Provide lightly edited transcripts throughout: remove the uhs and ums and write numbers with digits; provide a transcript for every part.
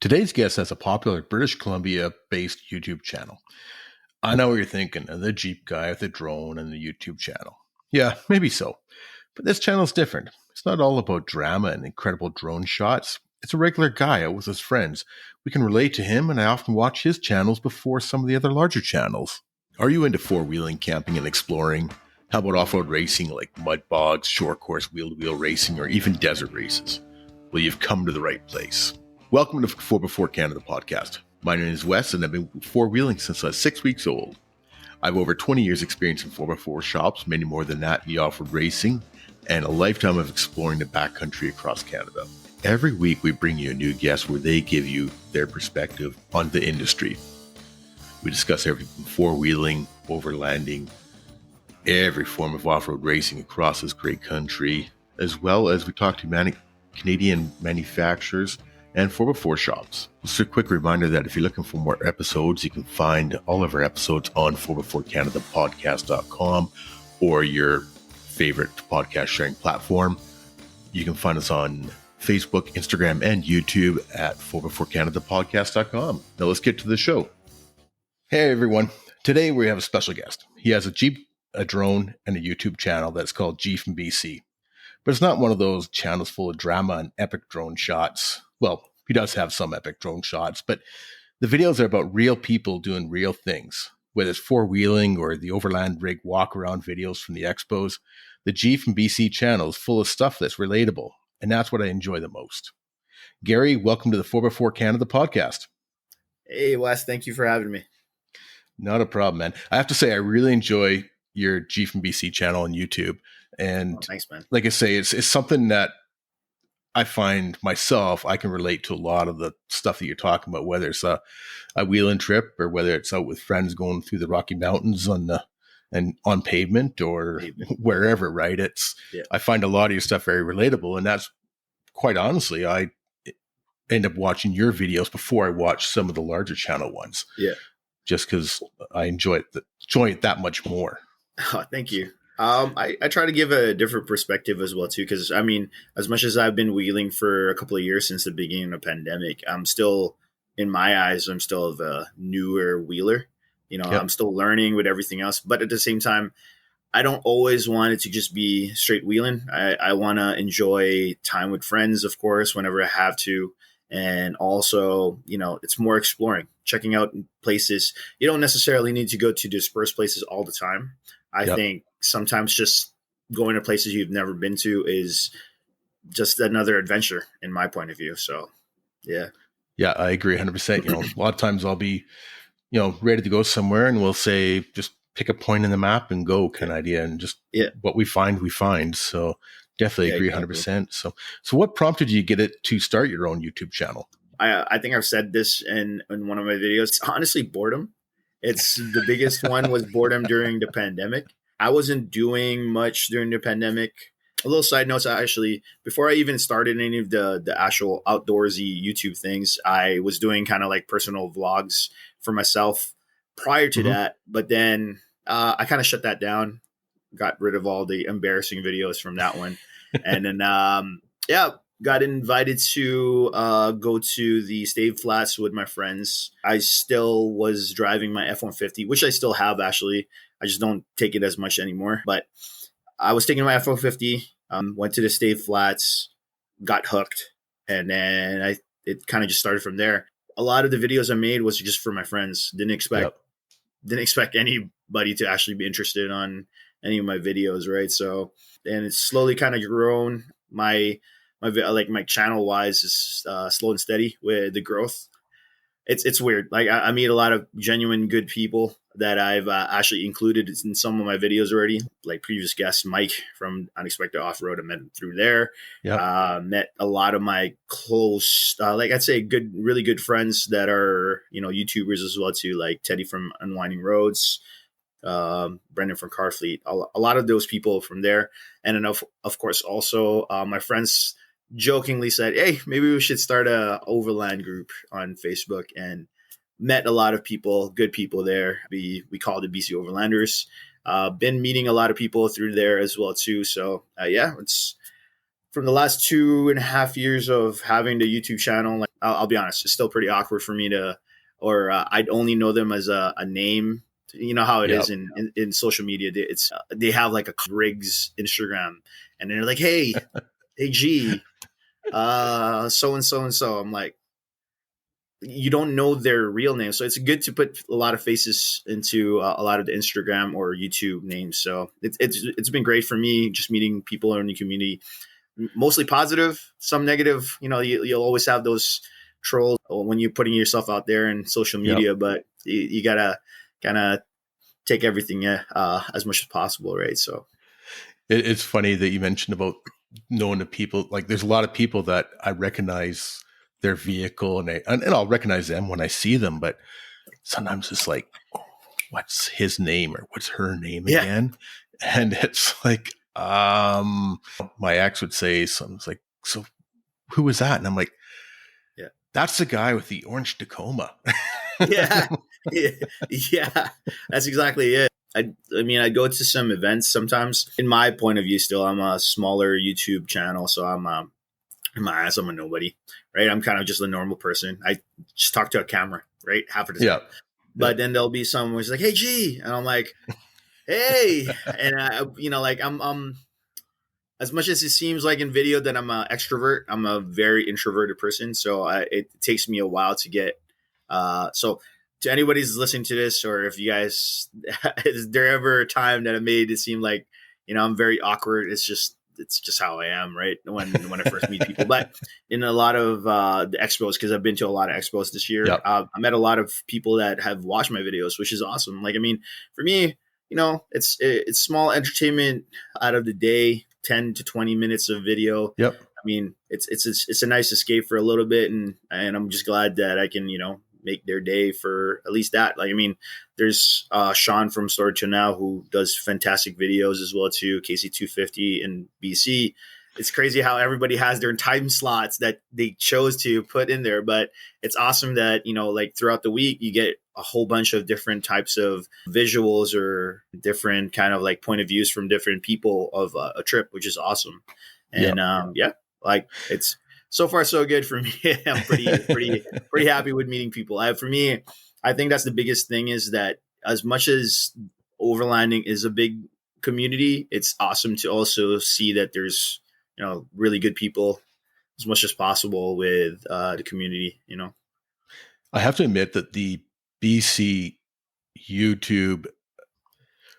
Today's guest has a popular British Columbia-based YouTube channel. I know what you're thinking, the Jeep guy with the drone and the YouTube channel. Yeah, maybe so. But this channel's different. It's not all about drama and incredible drone shots. It's a regular guy out with his friends. We can relate to him, and I often watch his channels before some of the other larger channels. Are you into four-wheeling, camping, and exploring? How about off-road racing like mud bogs, short course wheel-to-wheel racing, or even desert races? Well, you've come to the right place. Welcome to 4x4 Canada podcast. My name is Wes, and I've been four-wheeling since I was 6 weeks old. I have over 20 years experience in 4x4 shops, many more than that in the off-road racing, and a lifetime of exploring the backcountry across Canada. Every week we bring you a new guest where they give you their perspective on the industry. We discuss everything from four-wheeling, overlanding, every form of off-road racing across this great country, as well as we talk to Canadian manufacturers and 4x4 shops. Just a quick reminder that if you're looking for more episodes, you can find all of our episodes on 4x4canadapodcast.com or your favorite podcast sharing platform. You can find us on Facebook, Instagram, and YouTube at 4x4canadapodcast.com. Now let's get to the show. Hey everyone. Today we have a special guest. He has a Jeep, a drone, and a YouTube channel that's called Jeep from BC. But it's not one of those channels full of drama and epic drone shots. Well, he does have some epic drone shots, but the videos are about real people doing real things. Whether it's four-wheeling or the Overland rig walk-around videos from the Expos, the G from BC channel is full of stuff that's relatable, and that's what I enjoy the most. Gary, welcome to the 4x4 Canada podcast. Hey, Wes, thank you for having me. Not a problem, man. I have to say, I really enjoy your G from BC channel on YouTube. And thanks, man. Like I say, it's something that I find myself, I can relate to a lot of the stuff that you're talking about, whether it's a wheeling trip or whether it's out with friends going through the Rocky Mountains on pavement or wherever, right? I find a lot of your stuff very relatable. And that's quite honestly, I end up watching your videos before I watch some of the larger channel ones. Yeah. Just because I enjoy it that much more. Oh, thank you. I try to give a different perspective as well, too, because, I mean, as much as I've been wheeling for a couple of years since the beginning of the pandemic, I'm still, in my eyes, I'm still a newer wheeler. Yep. I'm still learning with everything else. But at the same time, I don't always want it to just be straight wheeling. I want to enjoy time with friends, of course, whenever I have to. And also, it's more exploring, checking out places. You don't necessarily need to go to dispersed places all the time. I think sometimes just going to places you've never been to is just another adventure in my point of view. So, yeah. Yeah, I agree 100%. A lot of times I'll be, ready to go somewhere and we'll say, just pick a point in the map and go kind of idea. And just what we find, we find. So definitely agree 100%. So what prompted you to get it to start your own YouTube channel? I think I've said this in one of my videos. It's honestly boredom. It's the biggest one was boredom during the pandemic. I wasn't doing much during the pandemic. A little side note, actually, before I even started any of the actual outdoorsy YouTube things, I was doing kind of like personal vlogs for myself prior to that. But then I kind of shut that down, got rid of all the embarrassing videos from that one. And then, got invited to go to the Stave Flats with my friends. I still was driving my F-150, which I still have, actually. I just don't take it as much anymore. But I was taking my F-150, went to the Stave Flats, got hooked, and then it kind of just started from there. A lot of the videos I made was just for my friends. Didn't expect anybody to actually be interested on any of my videos, right? So, and it's slowly kind of grown. My channel wise is slow and steady with the growth. It's weird. Like I meet a lot of genuine good people that I've actually included in some of my videos already. Like previous guest Mike from Unexpected Off-Road, I met him through there. Met a lot of my close, I'd say really good friends that are YouTubers as well too, like Teddy from Unwinding Roads, Brendan from Carfleet. A lot of those people from there, and then of course also my friends jokingly said, hey, maybe we should start a Overland group on Facebook, and met a lot of people, good people there. We called it BC Overlanders. Been meeting a lot of people through there as well too. So it's from the last 2.5 years of having the YouTube channel, like I'll be honest, it's still pretty awkward for me to, or I'd only know them as a name. You know how it is Yep. in social media. It's they have like a Riggs Instagram, and they're like, hey G, so and so and so. I'm like, you don't know their real name, so it's good to put a lot of faces into a lot of the Instagram or YouTube names. So it's been great for me just meeting people in the community, mostly positive, some negative. You know, you'll always have those trolls when you're putting yourself out there in social Yep. media, but you gotta kind of take everything as much as possible, right? So It's funny that you mentioned about knowing the people. Like, there's a lot of people that I recognize their vehicle, and I'll recognize them when I see them. But sometimes it's like, what's his name or what's her name yeah, again? And it's like, my ex would say something like, "So who was that?" And I'm like, yeah, "That's the guy with the orange Tacoma." yeah, yeah. That's exactly it. I mean, I go to some events sometimes. In my point of view, still, I'm a smaller YouTube channel, so in my eyes, I'm a nobody, right? I'm kind of just a normal person. I just talk to a camera, right? Half of the time. Yeah. But then there'll be someone who's like, "Hey, G," and I'm like, "Hey," and like I'm as much as it seems like in video that I'm an extrovert, I'm a very introverted person. So it takes me a while to get. So to anybody who's listening to this, or if you guys, is there ever a time that I made it seem like I'm very awkward? It's just how I am, right? When I first meet people, but in a lot of the expos, because I've been to a lot of expos this year, Yep. I met a lot of people that have watched my videos, which is awesome. Like, I mean, for me, it's small entertainment out of the day, 10 to 20 minutes of video. Yep. I mean, it's a nice escape for a little bit, and I'm just glad that I can make their day for at least that. Like, I mean, there's Sean from Story to Now who does fantastic videos as well too. KC250 in BC. It's crazy how everybody has their time slots that they chose to put in there, but it's awesome that like throughout the week you get a whole bunch of different types of visuals or different kind of like point of views from different people of a trip, which is awesome. And Yep. yeah, like it's so far so good for me. I'm pretty happy with meeting people. For me, I think that's the biggest thing is that as much as overlanding is a big community, it's awesome to also see that there's really good people as much as possible with the community. I have to admit that the BC YouTube,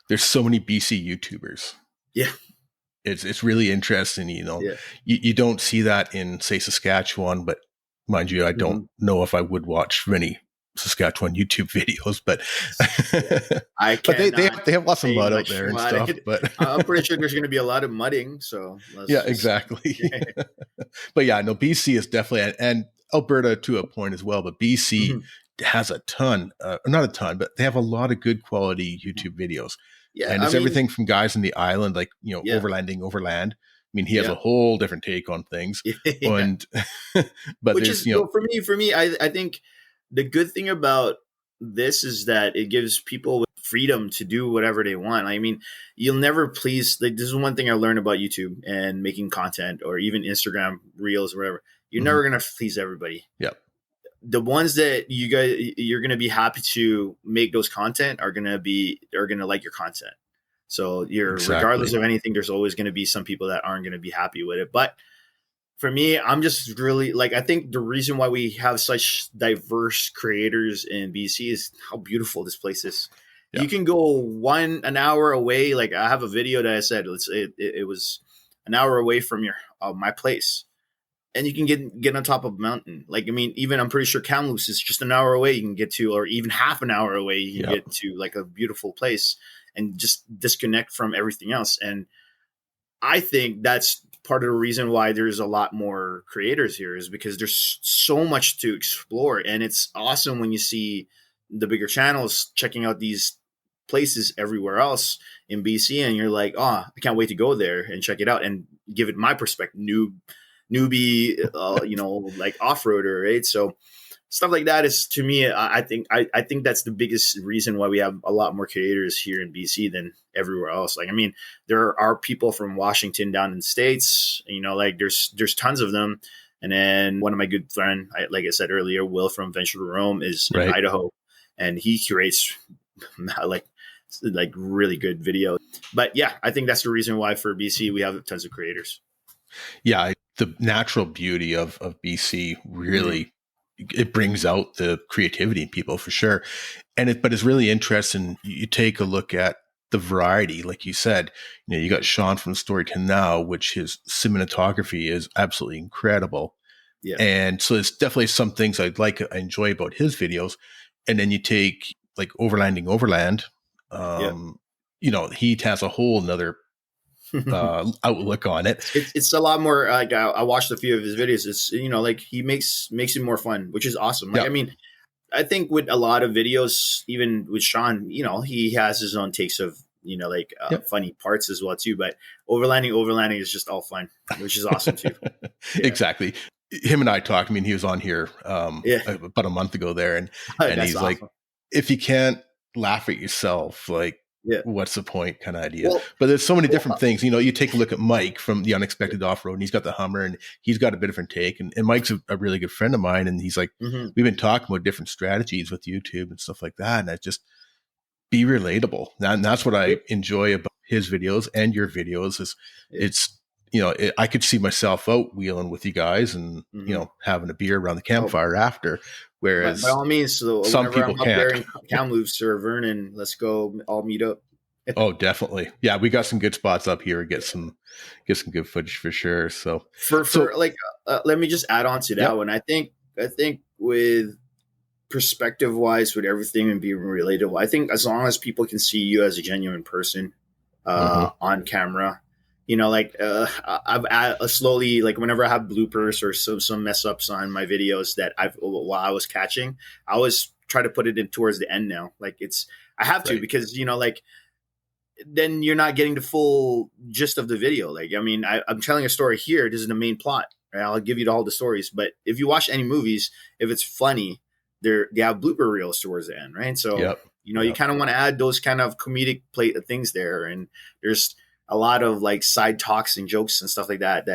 there's so many BC YouTubers. Yeah, It's really interesting. yeah. You don't see that in, say, Saskatchewan, but mind you, I don't Mhm. know if I would watch many Saskatchewan YouTube videos, but Yeah. I but they cannot they have lots of say mud out much there and about stuff. it. But I'm pretty sure there's going to be a lot of mudding, so yeah, let's just. exactly. But yeah, no, BC is definitely, and Alberta to a point as well. But BC Mhm. has a ton, not a ton, but they have a lot of good quality YouTube videos. Yeah, And I it's mean, everything from guys in the island, like, yeah, Overland. I mean, he has yeah, a whole different take on things. yeah. And, but Which there's, is, well, for me, I think the good thing about this is that it gives people freedom to do whatever they want. I mean, you'll never please. Like, this is one thing I learned about YouTube and making content, or even Instagram Reels or whatever. You're Mhm. never gonna please everybody. Yeah, The ones that you're gonna be happy to make those content are gonna like your content. So you're, regardless exactly. of anything, there's always gonna be some people that aren't gonna be happy with it. But for me, I'm just really like, I think the reason why we have such diverse creators in BC is how beautiful this place is. Yeah, You can go an hour away. Like, I have a video that I said it was an hour away from my place, and you can get on top of a mountain. Like, I mean, even I'm pretty sure Kamloops is just an hour away. You can get to, or even half an hour away, you can yeah. get to like a beautiful place and just disconnect from everything else. And I think that's part of the reason why there's a lot more creators here, is because there's so much to explore. And it's awesome when you see the bigger channels checking out these places everywhere else in BC, and you're like, oh, I can't wait to go there and check it out and give it my perspective, newbie, like off-roader, right? So stuff like that is, to me, I think that's the biggest reason why we have a lot more creators here in BC than everywhere else. Like, I mean, there are people from Washington down in the States, like there's tons of them. And then one of my good friend, like I said earlier, Will from Venture to Rome, is in Right. Idaho, and he curates like really good video. But yeah, I think that's the reason why for BC we have tons of creators. Yeah, the natural beauty of BC Mm, really, it brings out the creativity in people for sure. But it's really interesting. You take a look at the variety, like you said, you got Sean from Storyton Now, which his cinematography is absolutely incredible. yeah, And so there's definitely some things I enjoy about his videos. And then you take like Overland. yeah. Um, he has a whole another outlook on it. It's a lot more like I watched a few of his videos. It's like he makes it more fun, which is awesome. Like, Yeah. I mean, I think with a lot of videos, even with Sean, he has his own takes of like Yeah. funny parts as well too. But overlanding is just all fun, which is awesome too. Yeah, Exactly. Him and I talked. I mean, he was on here yeah, about a month ago there, and that's he's like, awesome. if you can't laugh at yourself, like, Yeah. what's the point kind of idea. Well, But there's so many well different things. You take a look at Mike from the Unexpected Off-Road, and he's got the Hummer, and he's got a bit different take. And Mike's a really good friend of mine, and he's like, mhm, we've been talking about different strategies with YouTube and stuff like that, and I just be relatable. And that's what I yep, enjoy about his videos and your videos is yeah, it's, I could see myself out wheeling with you guys and, mhm. having a beer around the Oh, campfire after, by whereas all means. So some whenever people I'm up can't. there in Kamloops or Vernon, let's go all meet up. Oh, definitely. Yeah. We got some good spots up here. Get some good footage for sure. So, For so like, let me just add on to that yep. one. I think with perspective wise, with everything and being relatable, I think as long as people can see you as a genuine person Hmm. on camera, like I've slowly, like whenever I have bloopers or some mess ups on my videos that I've while I was catching, I always try to put it in towards the end now. Like I have to, Right. because like then you're not getting the full gist of the video. Like, I mean, I'm telling a story here. This is the main plot. Right? I'll give you all the stories. But if you watch any movies, if it's funny, they have blooper reels towards the end, right? So Yep. you Yep. kind of want to add those kind of comedic plate things there, and there's a lot of like side talks and jokes and stuff like that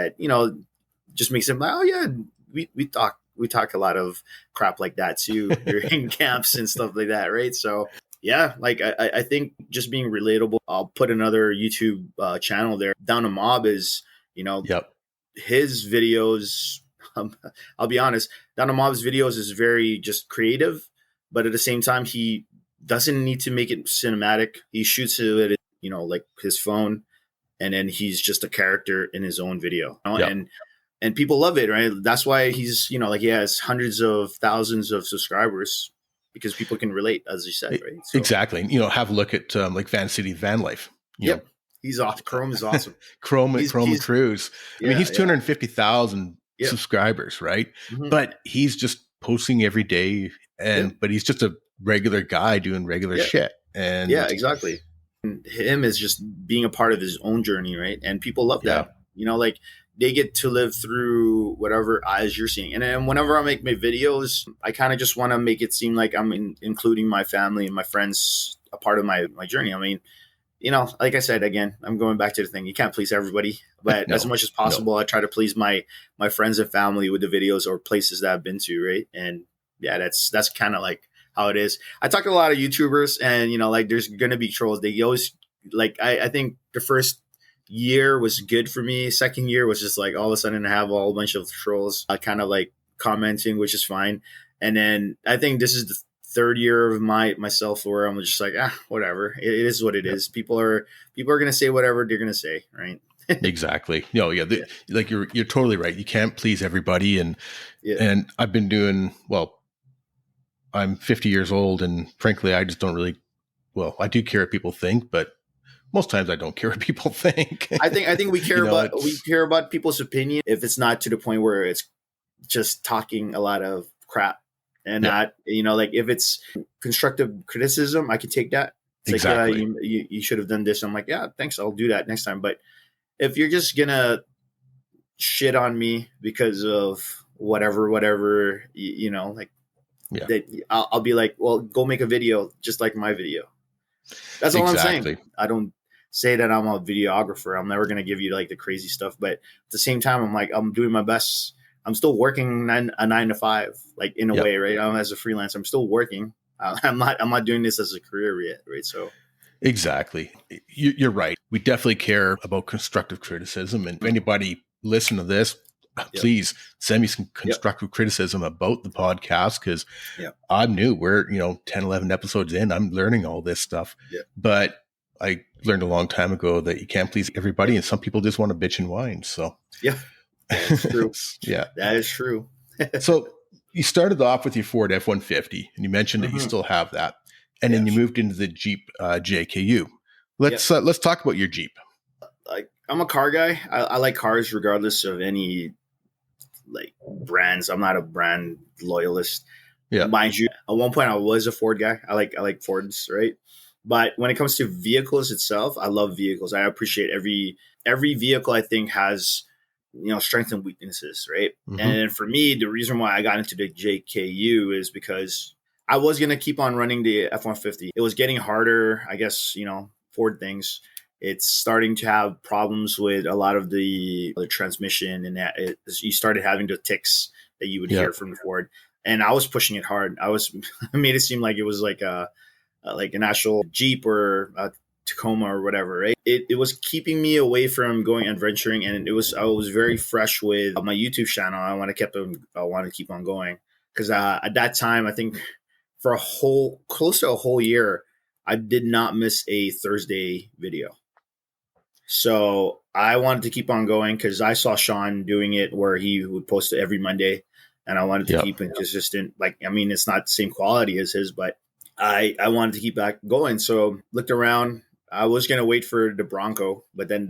just makes it like, oh yeah, we talk a lot of crap like that too during camps and stuff like that, right? So yeah, like I think just being relatable. I'll put another YouTube channel there. Down a Mob is, Yep. his videos. Um, I'll be honest, Down a Mob's videos is very just creative, but at the same time, he doesn't need to make it cinematic. He shoots it, like his phone, and then he's just a character in his own video. Yep. And people love it, right? That's why he's, like he has hundreds of thousands of subscribers, because people can relate, as you said, right? So Exactly. Have a look at like Van City Van Life. yep, he's off. Chrome is awesome. Chrome and He's Cruise. I mean, yeah, he's yeah, 250,000 yeah, subscribers, right? hmm, But he's just posting every day, yeah, but he's just a regular guy doing regular yeah, shit. yeah, And exactly. And him is just being a part of his own journey, right? And people love yeah, that. Like they get to live through whatever eyes you're seeing. And then whenever I make my videos, I kind of just want to make it seem like I'm including my family and my friends a part of my journey. I mean, like I said, again, I'm going back to the thing. You can't please everybody, but as no, much as no, possible, I try to please my friends and family with the videos or places that I've been to, right? And yeah, that's kind of like how it is. I talk to a lot of YouTubers, and like there's gonna be trolls. They always like. I think the first year was good for me. Second year was just like all of a sudden I have a whole bunch of trolls, kind of like commenting, which is fine. And then I think this is the third year of myself where I'm just like, whatever. It is what it yep, is. People are gonna say whatever they're gonna say, right? exactly. No, yeah, Yeah, like you're totally right. You can't please everybody, and yeah, I've been doing well. I'm 50 years old, and frankly, I just don't really. Well, I do care what people think, but most times I don't care what people think. I think we care about we It's care about people's opinion if it's not to the point where it's just talking a lot of crap, and yeah, not, like if it's constructive criticism, I can take that. It's like, yeah, exactly. you should have done this. I'm like, yeah, thanks, I'll do that next time. But if you're just gonna shit on me because of whatever, like Yeah. that I'll be like, well, go make a video just like my video. That's all I'm saying. Exactly. I don't say that I'm a videographer. I'm never going to give you like the crazy stuff. But at the same time, I'm like, I'm doing my best. I'm still working a 9 to 5, like in a Yep. way, right? As a freelancer, I'm still working. I'm not doing this as a career yet, right? So Exactly. You're right. We definitely care about constructive criticism. And if anybody listen to this, yep, please send me some yep, constructive criticism about the podcast, because yep, I'm new. We're, 10, 11 episodes in. I'm learning all this stuff. yep, But I learned a long time ago that you can't please everybody. yep, And some people just want to bitch and whine. So, yeah. That's true. yeah. That is true. So you started off with your Ford F-150, and you mentioned that you Mhm. still have that, and then you Yes. moved into the Jeep JKU. Yep. Let's talk about your Jeep. Like I'm a car guy. I like cars regardless of any like brands. I'm not a brand loyalist. Yeah, Mind you, at one point I was a Ford guy. I like Fords, right? But when it comes to vehicles itself, I love vehicles. I appreciate every vehicle. I think has strengths and weaknesses, right? hmm And for me, the reason why I got into the JKU is because I was gonna keep on running the F-150. It was getting harder, I guess. Ford things. It's starting to have problems with a lot of the transmission, and that you started having the ticks that you would yeah, hear from the Ford. And I was pushing it hard. I made it seem like it was like an actual Jeep or a Tacoma or whatever, right? It was keeping me away from going adventuring, and I was very fresh with my YouTube channel. I want to keep on going because at that time, I think for close to a whole year, I did not miss a Thursday video. So I wanted to keep on going because I saw Sean doing it where he would post it every Monday, and I wanted to yeah, keep it consistent. Like, I mean, it's not the same quality as his, but I wanted to keep that going. So looked around. I was gonna wait for the Bronco, but then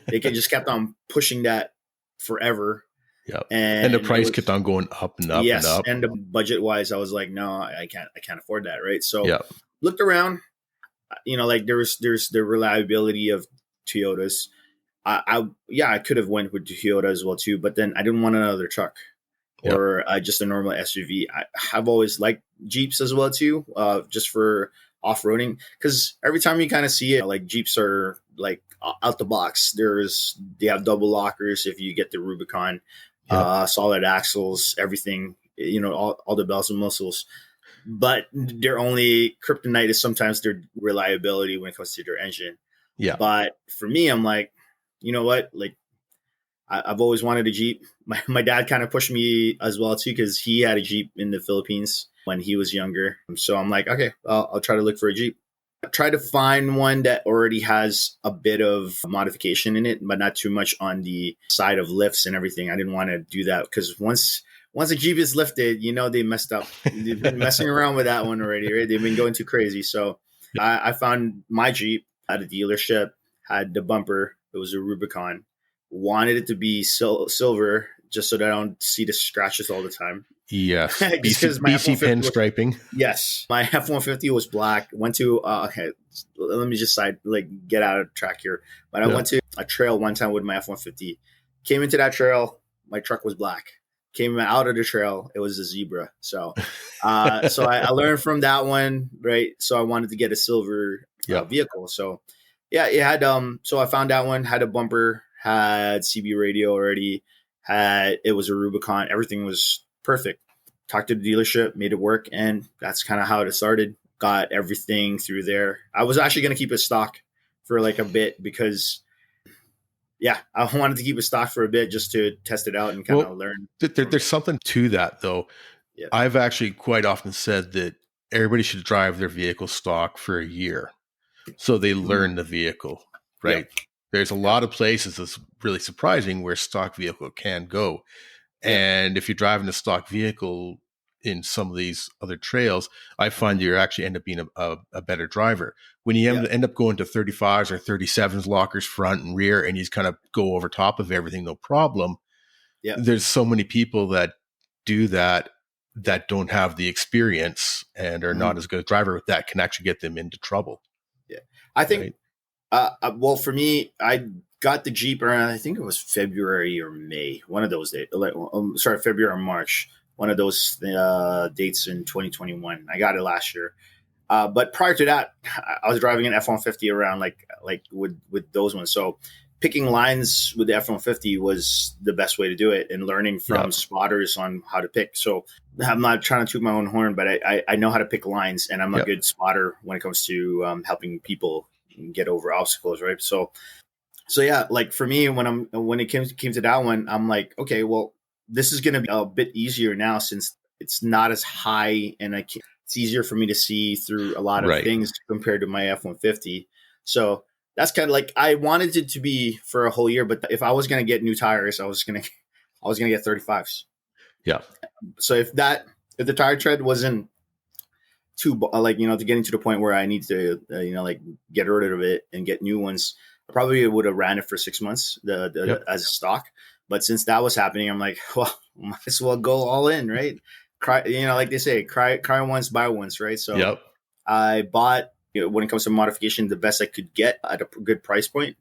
just kept on pushing that forever, yeah. And the and it price kept was on going up and up and yes. up. And the budget wise, I was like, no, I can't afford that, right? So Yeah, looked around. Like there's the reliability of Toyotas. Yeah, I could have went with Toyota as well too, but then I didn't want another truck yeah, or just a normal SUV. I've always liked Jeeps as well too, just for off roading. Because every time you kind of see it, like Jeeps are like out the box. They have double lockers if you get the Rubicon, yeah, solid axles, everything. All the bells and whistles. But their only kryptonite is sometimes their reliability when it comes to their engine. yeah, But for me, I'm like, you know what? Like, I've always wanted a Jeep. My dad kind of pushed me as well too because he had a Jeep in the Philippines when he was younger. So I'm like, okay, I'll try to look for a Jeep. I try to find one that already has a bit of modification in it, but not too much on the side of lifts and everything. I didn't want to do that because once a Jeep is lifted, they messed up. They've been messing around with that one already, right? They've been going too crazy. So I found my Jeep at a dealership, had the bumper. It was a Rubicon. Wanted it to be silver just so that I don't see the scratches all the time. yes. Just because my F BC 150 was pinstriping. yes, my F 150 was black. Went to okay, let me just get out of track here. But I Yeah, went to a trail one time with my F 150. Came into that trail, my truck was black. Came out of the trail, it was a zebra. So, I learned from that one, right? So I wanted to get a silver yeah, vehicle. So yeah, it had So I found that one, had a bumper, had CB radio already, it was a Rubicon. Everything was perfect. Talked to the dealership, made it work, and that's kind of how it started. Got everything through there. I was actually going to keep it stock for like a bit because yeah, I wanted to keep it stock for a bit just to test it out and kind well, of learn from there's it. something to that though. Yeah. I've actually quite often said that everybody should drive their vehicle stock for a year so they Mhm. learn the vehicle, Yep. right? There's a Yep. lot of places that's really surprising where stock vehicle can go. Yep. And if you're driving a stock vehicle in some of these other trails, I find Mhm. you actually end up being a better driver. When you Yep. end up going to 35s or 37s, lockers front and rear, and you just kind of go over top of everything, no problem. Yep. There's so many people that do that that don't have the experience and are not Mhm. as good a driver. That can actually get them into trouble, Yeah. I think right? well, for me, I got the Jeep around, I think it was February or May, one of those days. Sorry, February or March, one of those dates in 2021. I got it last year. But prior to that, I was driving an F-150 around like with those ones. So picking lines with the F-150 was the best way to do it, and learning from spotters on how to pick. So I'm not trying to toot my own horn, but I know how to pick lines, and I'm a good spotter when it comes to helping people get over obstacles, right? So yeah, like for me, when it came to that one, I'm like, okay, well, this is going to be a bit easier now since it's not as high, and it's easier for me to see through a lot of things compared to my F-150. So that's kind of like, I wanted it to be for a whole year, but if I was going to get new tires, I was going to get 35s. Yeah. So if the tire tread wasn't too to getting to the point where I need to like get rid of it and get new ones, I probably would have ran it for 6 months as a stock. But since that was happening, I'm like, well, might as well go all in, right? Cry, like they say, cry once, buy once, right? So I bought, when it comes to modification, the best I could get at a good price point.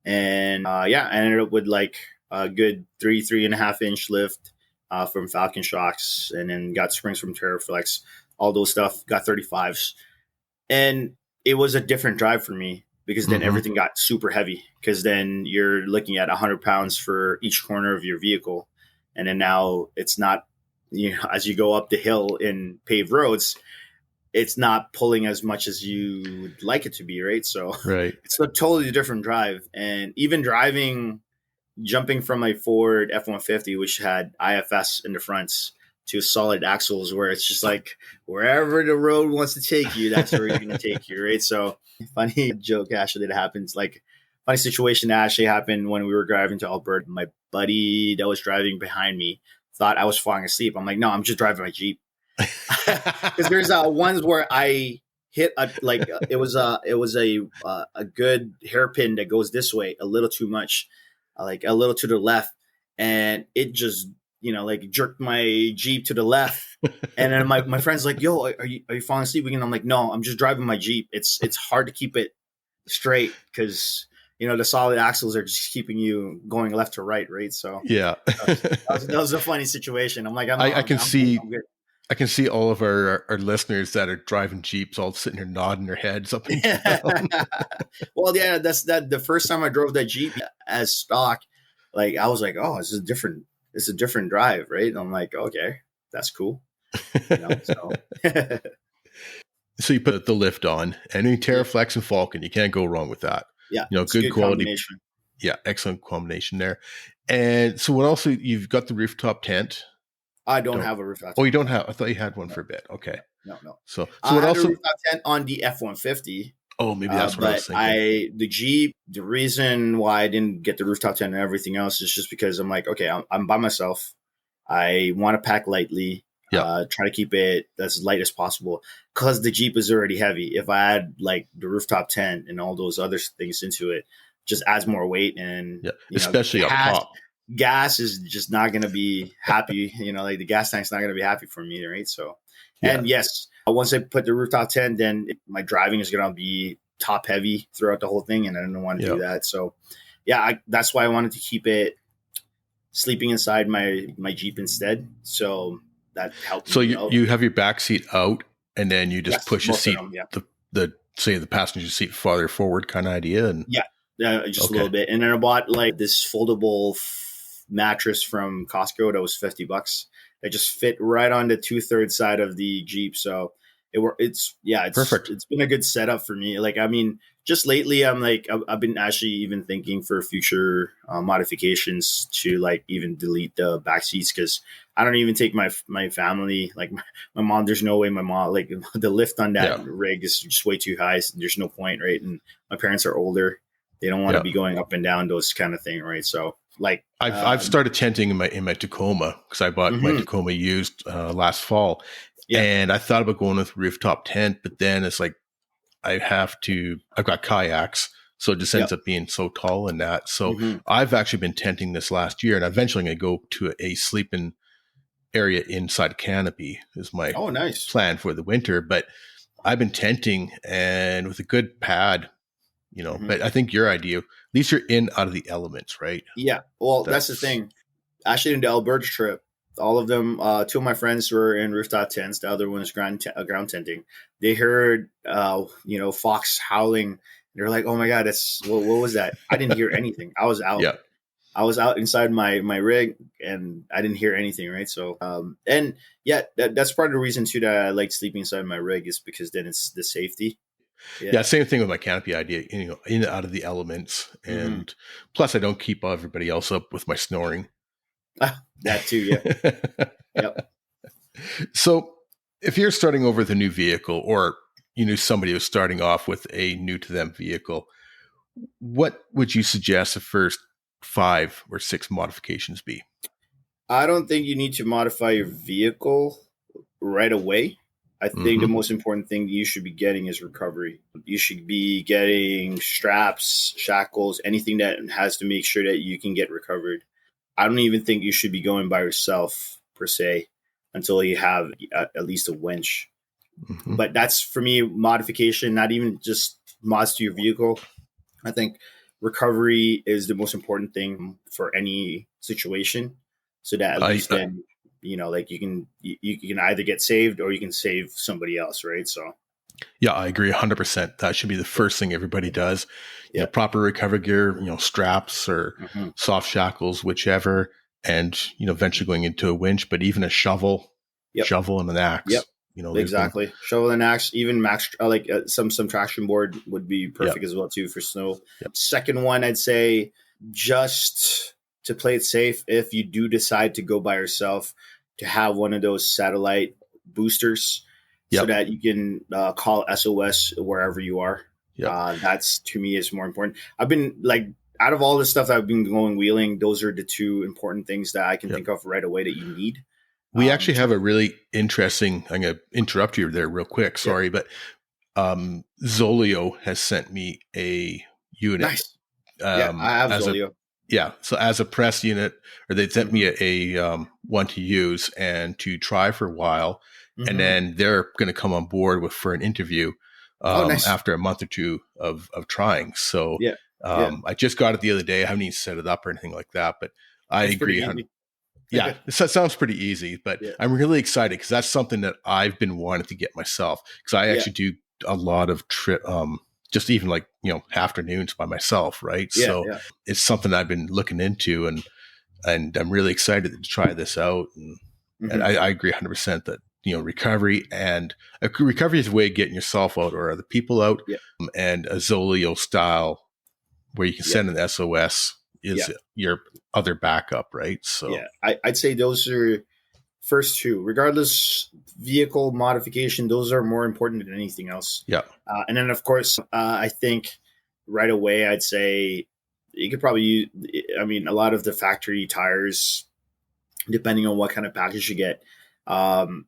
And I ended up with like a good 3.5 inch lift from Falcon Shocks, and then got springs from TerraFlex, all those stuff, got 35s. And it was a different drive for me, because then everything got super heavy, because then you're looking at 100 pounds for each corner of your vehicle. And then now it's not, as you go up the hill in paved roads, it's not pulling as much as you would like it to be, right? So it's a totally different drive. And even jumping from a Ford F-150, which had IFS in the fronts, to solid axles, where it's just like wherever the road wants to take you, that's where you're going to take you, right? So funny joke actually that happens, like funny situation that actually happened when we were driving to Alberta. My buddy that was driving behind me thought I was falling asleep. I'm like, no, I'm just driving my Jeep. Because there's ones where I hit it was a good hairpin that goes this way a little too much, like a little to the left, and it just like jerked my Jeep to the left. And then my friend's like, yo, are you falling asleep again? I'm like, no, I'm just driving my Jeep. It's hard to keep it straight, because the solid axles are just keeping you going left to right, So that was a funny situation. I'm like, I can see I can see all of our listeners that are driving Jeeps all sitting here nodding their heads up and down. Well, yeah, that's the first time I drove that Jeep as stock. Like, I was like, oh, it's a different drive, right? And I'm like, okay, that's cool. So. So you put the lift on, and in TerraFlex and Falcon, you can't go wrong with that. Yeah, good quality. Yeah, excellent combination there. And so what else? You've got the rooftop tent. I don't have a rooftop tent. Oh, you don't have? I thought you had one for a bit. Okay. No. So what else? I had a rooftop tent on the F-150. Oh, maybe that's what I was thinking. The Jeep, the reason why I didn't get the rooftop tent and everything else is just because I'm like, okay, I'm by myself. I want to pack lightly. Try to keep it as light as possible, because the Jeep is already heavy. If I add like the rooftop tent and all those other things into it, just adds more weight. And especially up top. Gas is just not going to be happy. Like the gas tank's not going to be happy for me, right? So, and yes, once I put the rooftop tent, then my driving is going to be top heavy throughout the whole thing, and I don't want to do that. So, that's why I wanted to keep it sleeping inside my Jeep instead. So that helped. So you have your back seat out, and then you just push the seat, the passenger seat farther forward, kind of idea, and just a little bit. And then I bought like this foldable mattress from Costco that was $50. That just fit right on the 2/3 side of the Jeep. So it's perfect. It's been a good setup for me. Like, I mean, just lately, I'm like, I've been actually even thinking for future modifications to like even delete the back seats, because I don't even take my family, like my mom. There's no way my mom, like the lift on that rig is just way too high. So there's no point, right? And my parents are older. They don't want to be going up and down those kind of thing, right? So like I've started tenting in my Tacoma, because I bought my Tacoma used last fall, and I thought about going with rooftop tent, but then it's like I've got kayaks, so it just ends up being so tall in that. So I've actually been tenting this last year, and eventually I'm going to go to a sleeping area inside a canopy is my plan for the winter. But I've been tenting, and with a good pad. But I think your idea, at least you're out of the elements, right? Yeah. Well, that's the thing. Actually, in the Alberta trip, All of them. Two of my friends were in rooftop tents. The other one was ground tenting. They heard, fox howling. They're like, "Oh my god, that's what was that?" I didn't hear anything. I was out. Yeah. I was out inside my rig, and I didn't hear anything. Right. So, and yeah, that's part of the reason too that I like sleeping inside my rig is because then it's the safety. Yeah, Yeah. same thing with my canopy idea, in and out of the elements. Mm-hmm. And plus I don't keep everybody else up with my snoring. That too. Yeah. Yep. So if you're starting over with a new vehicle, or you knew somebody who's starting off with a new to them vehicle, what would you suggest the first 5 or 6 modifications be? I don't think you need to modify your vehicle right away. I think the Mm-hmm. most important thing you should be getting is recovery. You should be getting straps, shackles, anything that has to make sure that you can get recovered. I don't even think you should be going by yourself per se until you have at least a winch. Mm-hmm. But that's for me modification, not even just mods to your vehicle. I think recovery is the most important thing for any situation, so that at I least then like you can either get saved or you can save somebody else, right? So Yeah, I agree 100%. That should be the first thing everybody does. yeah, Proper recovery gear, straps or hmm soft shackles, whichever, and eventually going into a winch, but even a yep, shovel and an yep, axe. There's been exactly. Shovel and axe, even max like some traction board would be yeah, perfect as well too for snow. yeah, Second one, I'd say just to play it safe, if you do decide to go by yourself, to have one of those satellite boosters so yep, that you can call SOS wherever you are. yep, That's to me is more important. I've been like out of all the stuff that I've been going wheeling, those are the two important things that I can yep. think of right away that you need. We actually So have a really interesting. I'm going to interrupt you there real quick. yeah, Sorry, but Zolio has sent me a unit. nice. Yeah, I have As a Zolio. Yeah, so as a press unit, or they sent me hmm a one to use and to try for a while, and hmm then they're going to come on board for an interview Oh, nice. after a month or two of trying. So Yeah, yeah. I just got it the other day. I haven't even set it up or anything like that, but I It's pretty agree. easy. Yeah, that sounds pretty easy, but Yeah, I'm really excited because that's something that I've been wanting to get myself, because I yeah, actually do a lot of just even like afternoons by myself, right? yeah, So yeah. it's something I've been looking into, and I'm really excited to try this out. And hmm I agree 100% that recovery, and recovery is a way of getting yourself out or other people out, Yeah, and a Zolio style where you can yeah, send an SOS yeah, is your other backup, right? So yeah. I'd say those are first two, regardless vehicle modification. Those are more important than anything else. yeah, And then, of course, I think right away, I'd say you could probably use. I mean, a lot of the factory tires, depending on what kind of package you get,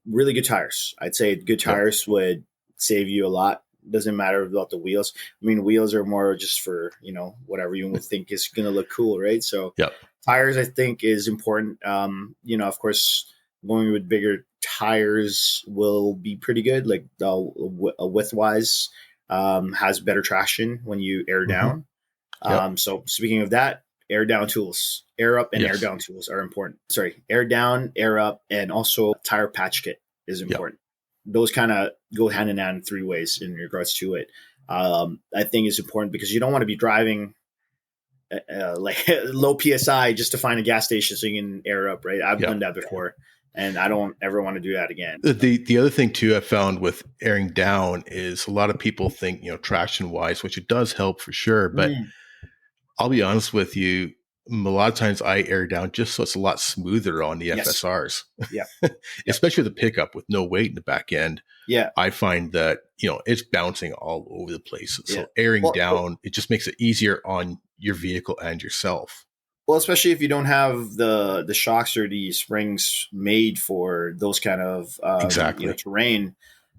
really good tires. I'd say good yep, tires would save you a lot. Doesn't matter about the wheels. I mean, wheels are more just for whatever you would think is going to look cool, right? So yep, tires, I think, is important. Of course, going with bigger tires will be pretty good. Like width wise, has better traction when you air hmm down. yep, So speaking of that, air down tools, air up and air yes, down tools are important. Sorry, air down, air up, and also tire patch kit is yep. important. Those kind of go hand in hand in 3 ways in regards to it. I think it's important because you don't want to be driving like low psi just to find a gas station so you can air up. Right, I've Yeah. done that before, and I don't ever want to do that again. The other thing too I found with airing down is a lot of people think traction wise, which it does help for sure, but Mm, I'll be honest with you, a lot of times I air down just so it's a lot smoother on the yes. FSRs, Yeah. Yep. especially the pickup with no weight in the back end. Yeah. I find that it's bouncing all over the place. Yeah. So airing Well, down, it just makes it easier on your vehicle and yourself. Well, especially if you don't have the shocks or the springs made for those kind of Exactly. terrain,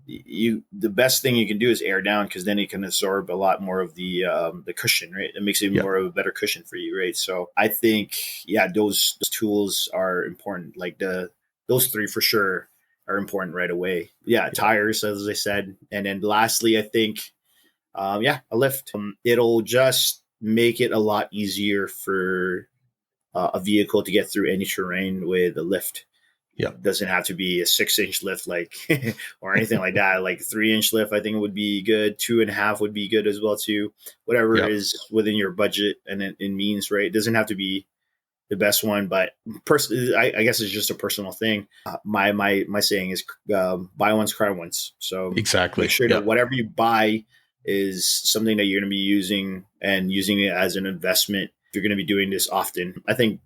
the best thing you can do is air down because then it can absorb a lot more of the cushion, right? It makes it Yeah. more of a better cushion for you, right? So I think those tools are important. Like those three for sure are important right away. Yeah, Yeah. tires, as I said, and then lastly, I think a lift. It'll just make it a lot easier for a vehicle to get through any terrain with a lift. Yeah. Doesn't have to be a 6-inch lift like or anything like that. Like 3-inch lift, I think would be good. 2.5 would be good as well too. Whatever Yeah. is within your budget and it means, right? It doesn't have to be the best one, but I guess it's just a personal thing. My saying is buy once, cry once. So make Exactly. sure Yeah. that whatever you buy is something that you're going to be using and using it as an investment. If you're going to be doing this often, I think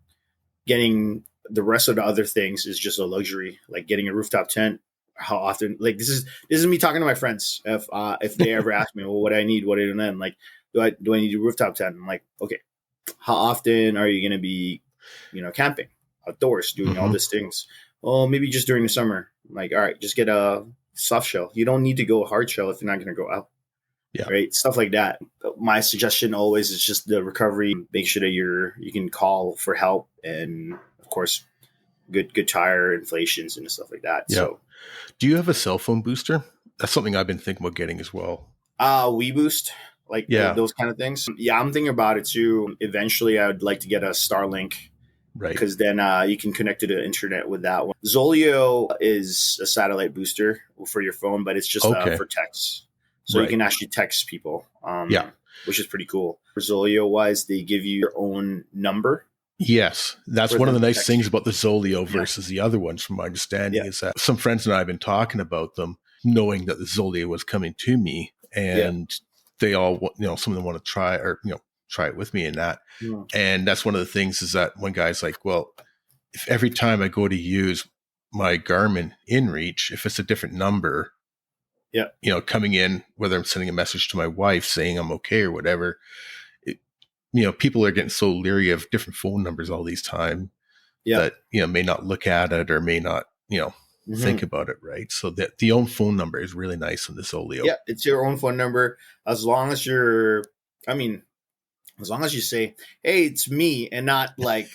getting the rest of the other things is just a luxury, like getting a rooftop tent. How often? Like this is me talking to my friends. If they ever ask me, well, what I need, what do I need? Like, do I need a rooftop tent? I'm like, okay, how often are you going to be, camping outdoors, doing all Hmm. these things? Well, maybe just during the summer. I'm like, all right, just get a soft shell. You don't need to go hard shell if you're not going to go out, Yeah. right? Stuff like that. My suggestion always is just the recovery. Make sure that you can call for help, and of course, good tire inflations and stuff like that. Yeah. So, Do you have a cell phone booster? That's something I've been thinking about getting as well. we boost like Yeah. those kind of things. Yeah, I'm thinking about it too. Eventually, I would like to get a Starlink Right. because then you can connect to the internet with that one. Zolio is a satellite booster for your phone, but it's just Okay. for text. So you Right. can actually text people, Yeah. which is pretty cool. For Zolio wise, they give you your own number Yes, that's for one of them the to nice text things you. about the Zolio Yeah, versus the other ones, from my yeah, understanding, is that some friends and I have been talking about them, knowing that the Zolio was coming to me, yeah. and they all, some of them want to try or try it with me in that. Mm. And that's one of the things is that one guy's like, well, if every time I go to use my Garmin InReach, if it's a different number, Yeah, coming in, whether I'm sending a message to my wife saying I'm okay or whatever, it, people are getting so leery of different phone numbers all these time yeah. that may not look at it or may not think Hmm. about it, right? So that the own phone number is really nice in this Olio. Yeah, it's your own phone number. As long as you're, I mean, as long as you say, "Hey, it's me," and not like,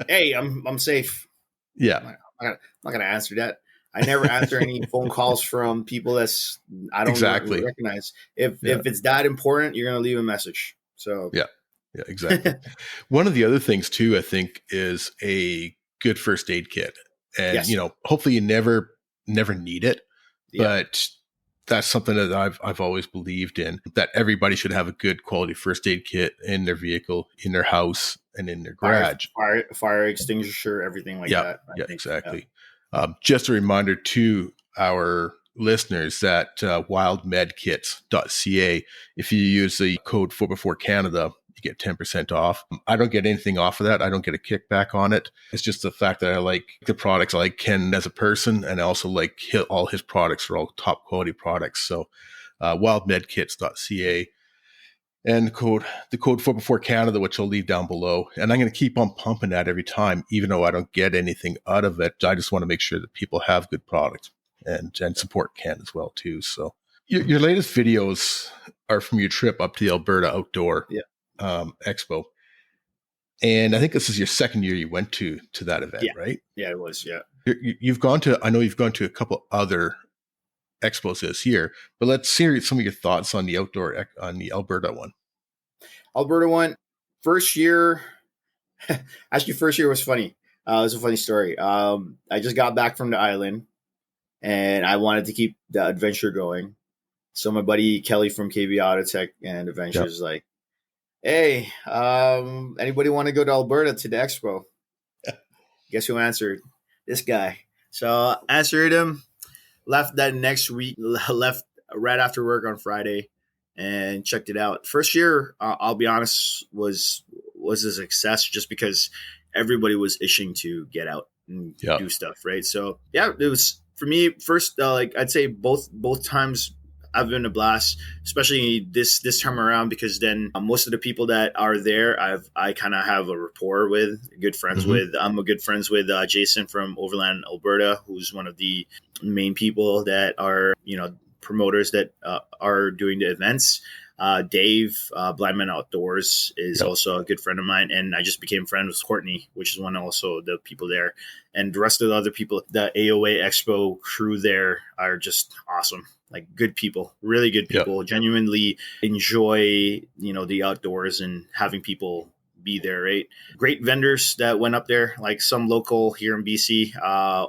"Hey, I'm safe." Yeah, I'm not gonna answer that. I never answer any phone calls from people I don't exactly. recognize. If Yeah, it's that important, you're gonna leave a message. So yeah, yeah, exactly. One of the other things too, I think, is a good first aid kit, and yes, hopefully you never need it, yeah. but that's something that I've always believed in, that everybody should have a good quality first aid kit in their vehicle, in their house, and in their garage. Fire extinguisher, everything like Yeah, that. I yeah, think. Yeah, exactly. Just a reminder to our listeners that wildmedkits.ca, if you use the code 4before Canada, you get 10% off. I don't get anything off of that. I don't get a kickback on it. It's just the fact that I like the products. I like Ken as a person, and I also like all his products are all top quality products. So wildmedkits.ca, and the code 4before Canada, which I'll leave down below. And I'm going to keep on pumping that every time, even though I don't get anything out of it. I just want to make sure that people have good products and support Ken as well too. So your latest videos are from your trip up to the Alberta Outdoor yeah, Expo, and I think this is your second year you went to that event, yeah, right? yeah. It was, yeah. You've gone to, I know you've gone to a couple other expos this year, but let's hear some of your thoughts on the on the Alberta one. Alberta one, first year. Actually, first year was funny. It was a funny story. I just got back from the island, and I wanted to keep the adventure going. So my buddy Kelly from KB Auto Tech and Yep. Adventures is like, "Hey, anybody want to go to Alberta to the expo?" Guess who answered? This guy. So I answered him. Left that next week. Left right after work on Friday, and checked it out. First year, I'll be honest, was a success just because everybody was itching to get out and Yeah. do stuff, right? So yeah, it was for me first. Like I'd say both times I've been a blast, especially this time around because then most of the people that are there, I kind of have a rapport with, good friends Mm-hmm. with. I'm a good friends with Jason from Overland, Alberta, who's one of the main people that are promoters that are doing the events. Dave, Blind Man Outdoors, is Yep. also a good friend of mine, and I just became friends with Courtney, which is one also the people there, and the rest of the other people. The AOA Expo crew there are just awesome, like good people, really good Yep. people, genuinely enjoy the outdoors and having people be there, right? Great vendors that went up there, like some local here in BC.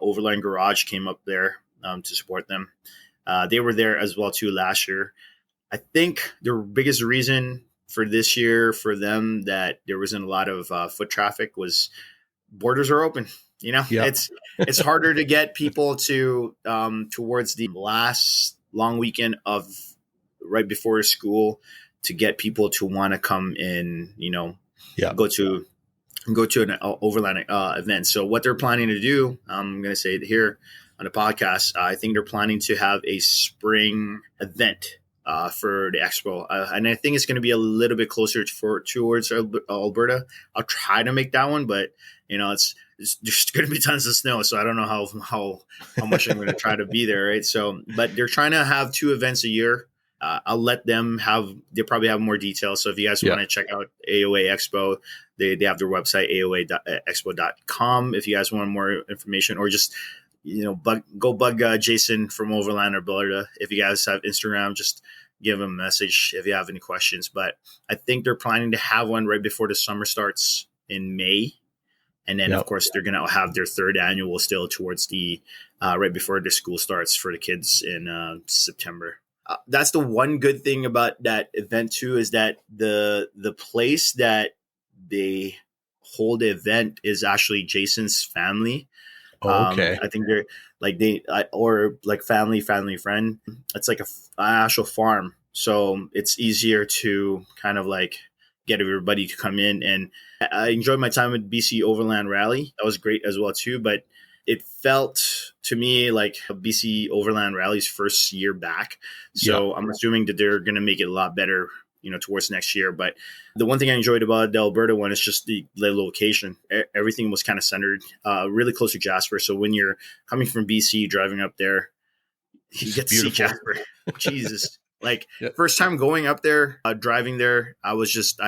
Overland Garage came up there to support them. They were there as well too last year. I think the biggest reason for this year for them that there wasn't a lot of foot traffic was borders are open. You know, Yeah. it's harder to get people to towards the last long weekend of right before school to get people to want to come in. You know, Yeah. go to an Overland event. So what they're planning to do, I'm going to say it here on the podcast. I think they're planning to have a spring event for the expo, and I think it's going to be a little bit closer towards Alberta. I'll try to make that one, but you know, there's going to be tons of snow, so I don't know how much I'm going to try to be there, right? So, but they're trying to have 2 events a year. I'll let them have. They probably have more details. So if you guys want to check out AOA Expo, they have their website aoaexpo.com. If you guys want more information, or just go bug Jason from Overland or Alberta. If you guys have Instagram, just give him a message if you have any questions. But I think they're planning to have one right before the summer starts in May. And then, of course, they're going to have their 3rd annual still towards the right before the school starts for the kids in September. That's the one good thing about that event, too, is that the place that they hold the event is actually Jason's family. Oh, okay. I think they're like or like family friend. It's like an actual farm. So it's easier to kind of like get everybody to come in. And I enjoyed my time at BC Overland Rally. That was great as well, too. But it felt to me like BC Overland Rally's first year back. So I'm assuming that they're going to make it a lot better, towards next year. But the one thing I enjoyed about the Alberta one is just the location. Everything was kind of centered really close to Jasper. So when you're coming from BC, driving up there, you get to see Jasper. Jesus. Like first time going up there, driving there, I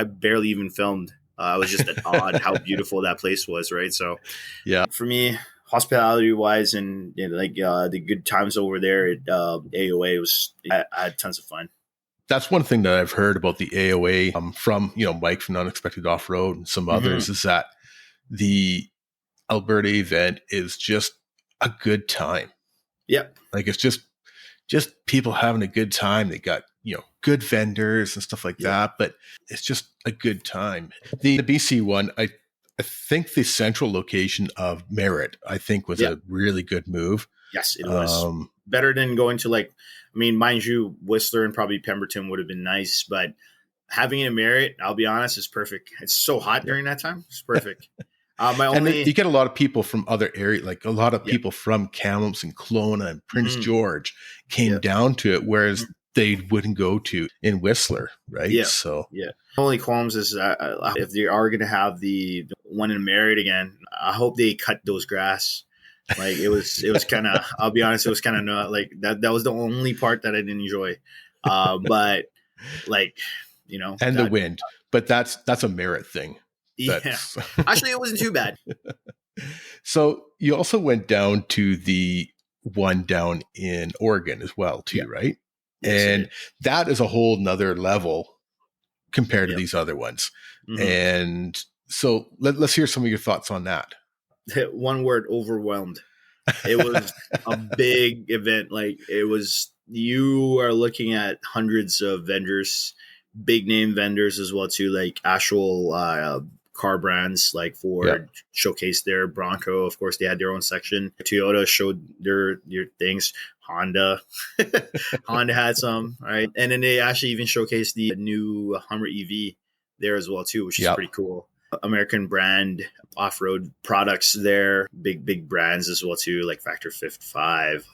barely even filmed. I was just at awe how beautiful that place was. Right. So for me, hospitality wise and the good times over there at AOA I had tons of fun. That's one thing that I've heard about the AOA from Mike from Unexpected Off Road and some others is that the Alberta event is just a good time. Yeah, like it's just people having a good time. They got good vendors and stuff like that, but it's just a good time. The BC one, I think the central location of Merritt, I think was a really good move. Yes, it was better than going to mind you, Whistler and probably Pemberton would have been nice, but having it in Merritt, I'll be honest, is perfect. It's so hot during that time. It's perfect. You get a lot of people from other areas, like a lot of people from Kamloops and Kelowna and Prince George came down to it, whereas they wouldn't go to in Whistler, right? Yeah. So only qualms is if they are going to have the one in Merritt again, I hope they cut those grass. Like it was kind of, I'll be honest, it was kind of not like that. That was the only part that I didn't enjoy. But and the wind, but that's a Merritt thing. Actually, it wasn't too bad. So you also went down to the one down in Oregon as well, too, right? Yes, and that is a whole nother level compared to these other ones. And so let's hear some of your thoughts on that. One word: overwhelmed. It was a big event. Like you are looking at hundreds of vendors, big name vendors as well too, like actual car brands like Ford showcased their Bronco. Of course, they had their own section. Toyota showed their things. Honda had some, right? And then they actually even showcased the new Hummer EV there as well too, which is pretty cool. American brand off-road products there, big brands as well too, like Factor 55,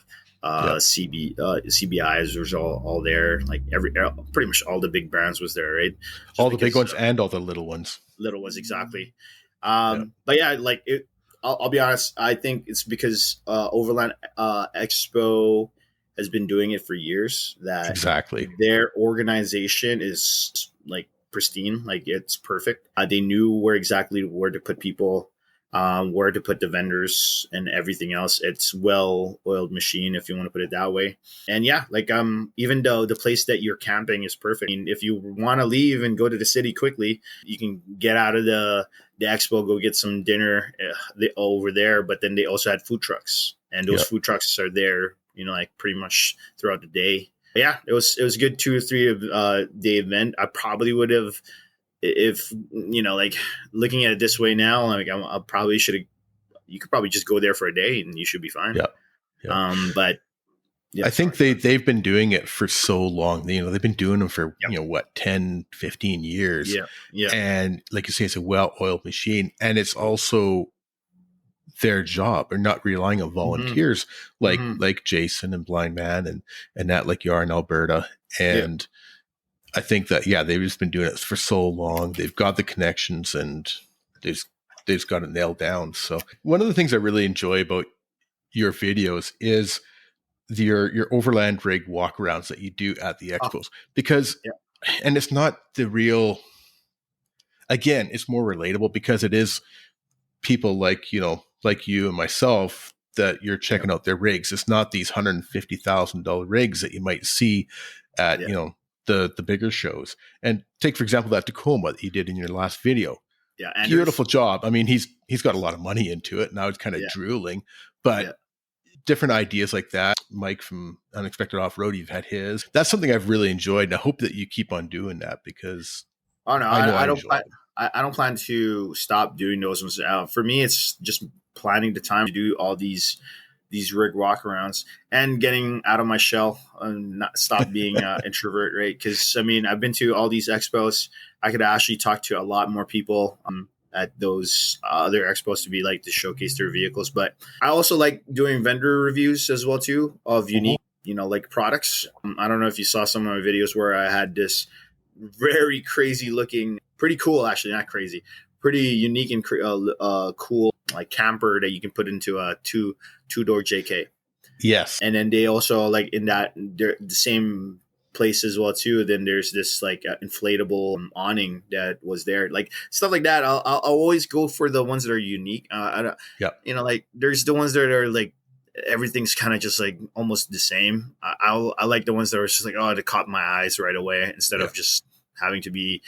CBIs was all there. Like pretty much all the big brands was there, right? Just all the big ones and all the little ones. Little ones, exactly. But yeah, like it. I'll be honest. I think it's because Overland Expo has been doing it for years. That exactly their organization is like pristine, like it's perfect. They knew where to put people. where to put the vendors and everything else. It's well-oiled machine, if you want to put it that way. And yeah, like even though the place that you're camping is perfect, I mean, if you want to leave and go to the city quickly, you can get out of the expo, go get some dinner over there. But then they also had food trucks, and those food trucks are there, like pretty much throughout the day. But yeah, it was a good 2 or 3 day event. I probably would have, if like looking at it this way now, like I probably should have. You could probably just go there for a day and you should be fine. But I think they've been doing it for so long. They've been doing them for 10, 15 years. And like you say, it's a well-oiled machine, and it's also their job. They're not relying on volunteers like Jason and Blind Man and that, like you are in Alberta. And I think that they've just been doing it for so long. They've got the connections, and they've got it nailed down. So one of the things I really enjoy about your videos is your overland rig walkarounds that you do at the expos, because and it's not the real, again, it's more relatable because it is people like you and myself that you're checking out their rigs. It's not these $150,000 rigs that you might see at the bigger shows. And take, for example, that Tacoma that you did in your last video. Beautiful job. I mean, he's got a lot of money into it. Now it's kind of drooling, but different ideas like that. Mike from Unexpected Off-Road, you've had his. That's something I've really enjoyed, and I hope that you keep on doing that, because I don't plan to stop doing those ones. For me, it's just planning the time to do all these rig walkarounds and getting out of my shell and not stop being an introvert, right? Because I mean, I've been to all these expos. I could actually talk to a lot more people at those other expos to be like to showcase their vehicles. But I also like doing vendor reviews as well too of unique, like products. I don't know if you saw some of my videos where I had this very crazy looking, pretty cool, actually, not crazy, pretty unique and cool like camper that you can put into a two-door JK. Yes. And then they also, like, in that the same place as well too, then there's this like inflatable awning that was there, like stuff like that. I'll always go for the ones that are unique. Like there's the ones that are like everything's kind of just like almost the same. I like the ones that are just like, oh, it caught my eyes right away instead of just having to be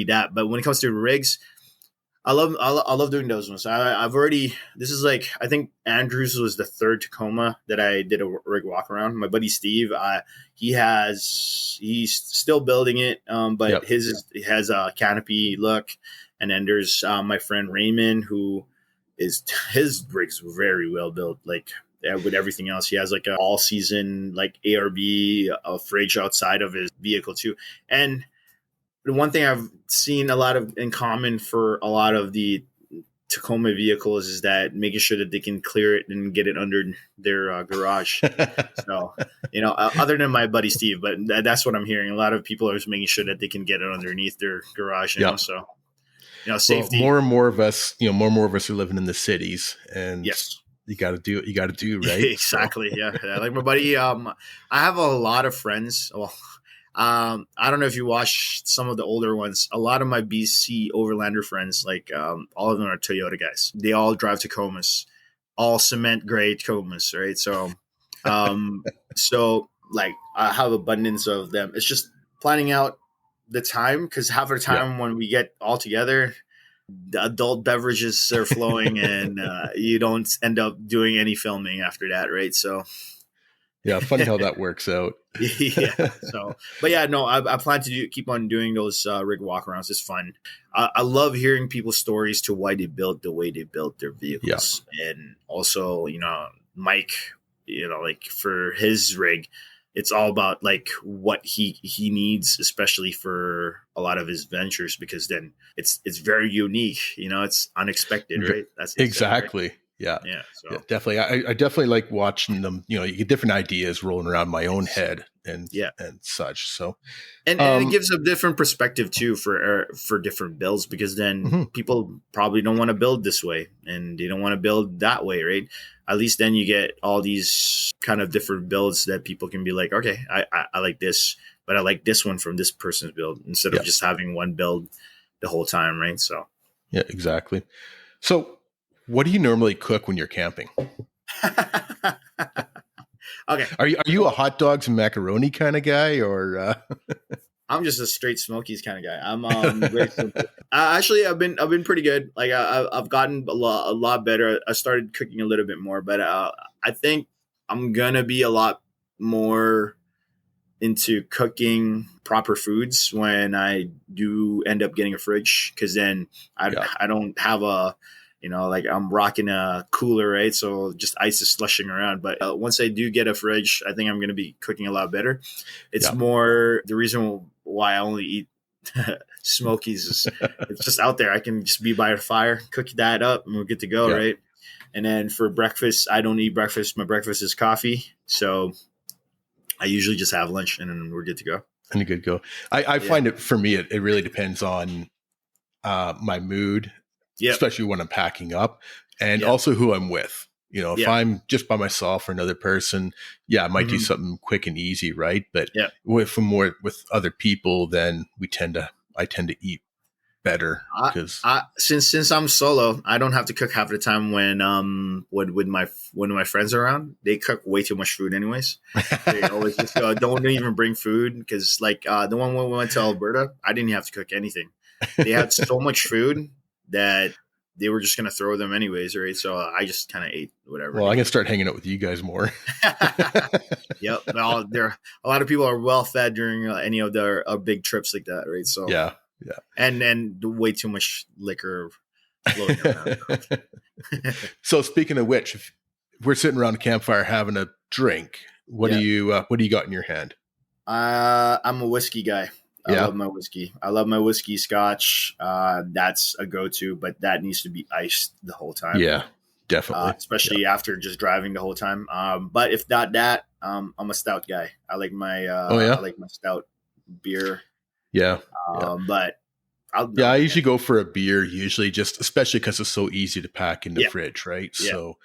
that. But when it comes to rigs, I love doing those ones. I've already, this is like, I think Andrews was the third Tacoma that I did a rig walk around. My buddy Steve, he's still building it, but his has a canopy look. And then there's my friend Raymond, who his rig's very well built, like with everything else. He has like an all season like ARB fridge outside of his vehicle too. And the one thing I've seen a lot of in common for a lot of the Tacoma vehicles is that making sure that they can clear it and get it under their garage. So, other than my buddy Steve, but that's what I'm hearing. A lot of people are just making sure that they can get it underneath their garage. So, safety. Well, more and more of us are living in the cities, and yes, you got to do what you got to do, right? Exactly. So. Yeah. Like my buddy, I have a lot of friends. Well, I don't know if you watched some of the older ones. A lot of my BC Overlander friends, like all of them are Toyota guys. They all drive Tacomas, all cement gray Tacomas, right? So, so like I have abundance of them. It's just planning out the time, because half the time when we get all together, the adult beverages are flowing, and you don't end up doing any filming after that, right? So. Yeah, funny how that works out. So, but yeah, no, I plan to keep on doing those rig walkarounds. It's fun. I love hearing people's stories to why they built the way they built their vehicles, and also, Mike, like for his rig, it's all about like what he needs, especially for a lot of his ventures, because then it's very unique. It's unexpected, right? That's exactly. Right? Yeah, definitely. I definitely like watching them. You get different ideas rolling around my own head and such. So, and it gives a different perspective too for different builds, because then people probably don't want to build this way and they don't want to build that way, right? At least then you get all these kind of different builds that people can be like, okay, I like this, but I like this one from this person's build, instead of just having one build the whole time, right? So, yeah, exactly. So, What do you normally cook when you're camping? Okay. Are you a hot dogs and macaroni kind of guy, or I'm just a straight Smokies kind of guy. I'm very simple. Actually, I've been pretty good. Like I've gotten a lot better. I started cooking a little bit more, but I think I'm gonna be a lot more into cooking proper foods when I do end up getting a fridge, because then yeah, I don't have a, like I'm rocking a cooler, right? So just ice is slushing around. But once I do get a fridge, I think I'm going to be cooking a lot better. It's yeah, more the reason why I only eat Smokies is it's just out there. I can just be by a fire, cook that up, and we're good to go, yeah, right? And then for breakfast, I don't eat breakfast. My breakfast is coffee. So I usually just have lunch and then we're good to go. and a good go. I Yeah. find it for me, it really depends on my mood, Yep. especially when I'm packing up, and Yep. also who I'm with. If Yep. I'm just by myself or another person, yeah, I might do Mm-hmm. something quick and easy, right? But Yep. with more with other people, then I tend to eat better because Since I'm solo, I don't have to cook half the time when my friends are around. They cook way too much food anyways. They always just go, don't even bring food, because like the one when we went to Alberta, I didn't have to cook anything. They had so much food that they were just gonna throw them anyways, right? So I just kind of ate whatever well, I'm they gonna start hanging out with you guys more. Yep. Well, there a lot of people are well fed during any of their big trips like that, right? So Yeah, yeah. and way too much liquor floating around. So speaking of which, if we're sitting around a campfire having a drink, Yeah. what do you got in your hand? I'm a whiskey guy. I Yeah, love my whiskey. I love my whiskey scotch. That's a go-to, but that needs to be iced the whole time. yeah, definitely. Especially after just driving the whole time. But if not that, I'm a stout guy. Oh I yeah, like my stout beer. yeah, yeah. But Yeah, I'll I drink usually it. go for a beer, usually just especially because it's so easy to pack in the Yeah, fridge, right? yeah. So,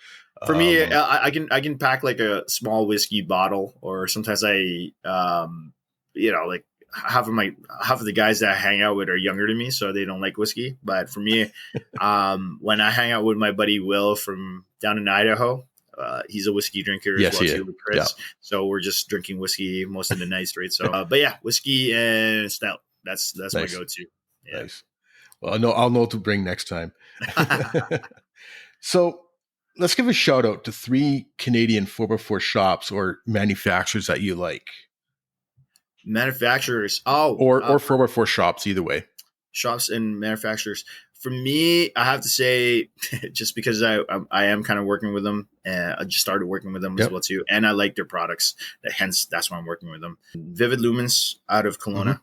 For me, um, I can pack like a small whiskey bottle, or sometimes like half of the guys that I hang out with are younger than me, so they don't like whiskey. But for me, when I hang out with my buddy Will from down in Idaho, he's a whiskey drinker as yes, well yeah, too with yeah, Chris. So we're just drinking whiskey most of the nights, right? So, but yeah, whiskey and stout. That's my nice, go-to. Yeah. nice. Well, I'll know what to bring next time. So, let's give a shout out to 3 Canadian 4x4 shops or manufacturers that you like, Manufacturers. or 4x4 shops, either way. Shops and manufacturers. For me, I have to say, just because I am kind of working with them, and I just started working with them as Yep. well too, and I like their products. Hence, that's why I'm working with them. Vivid Lumens out of Kelowna,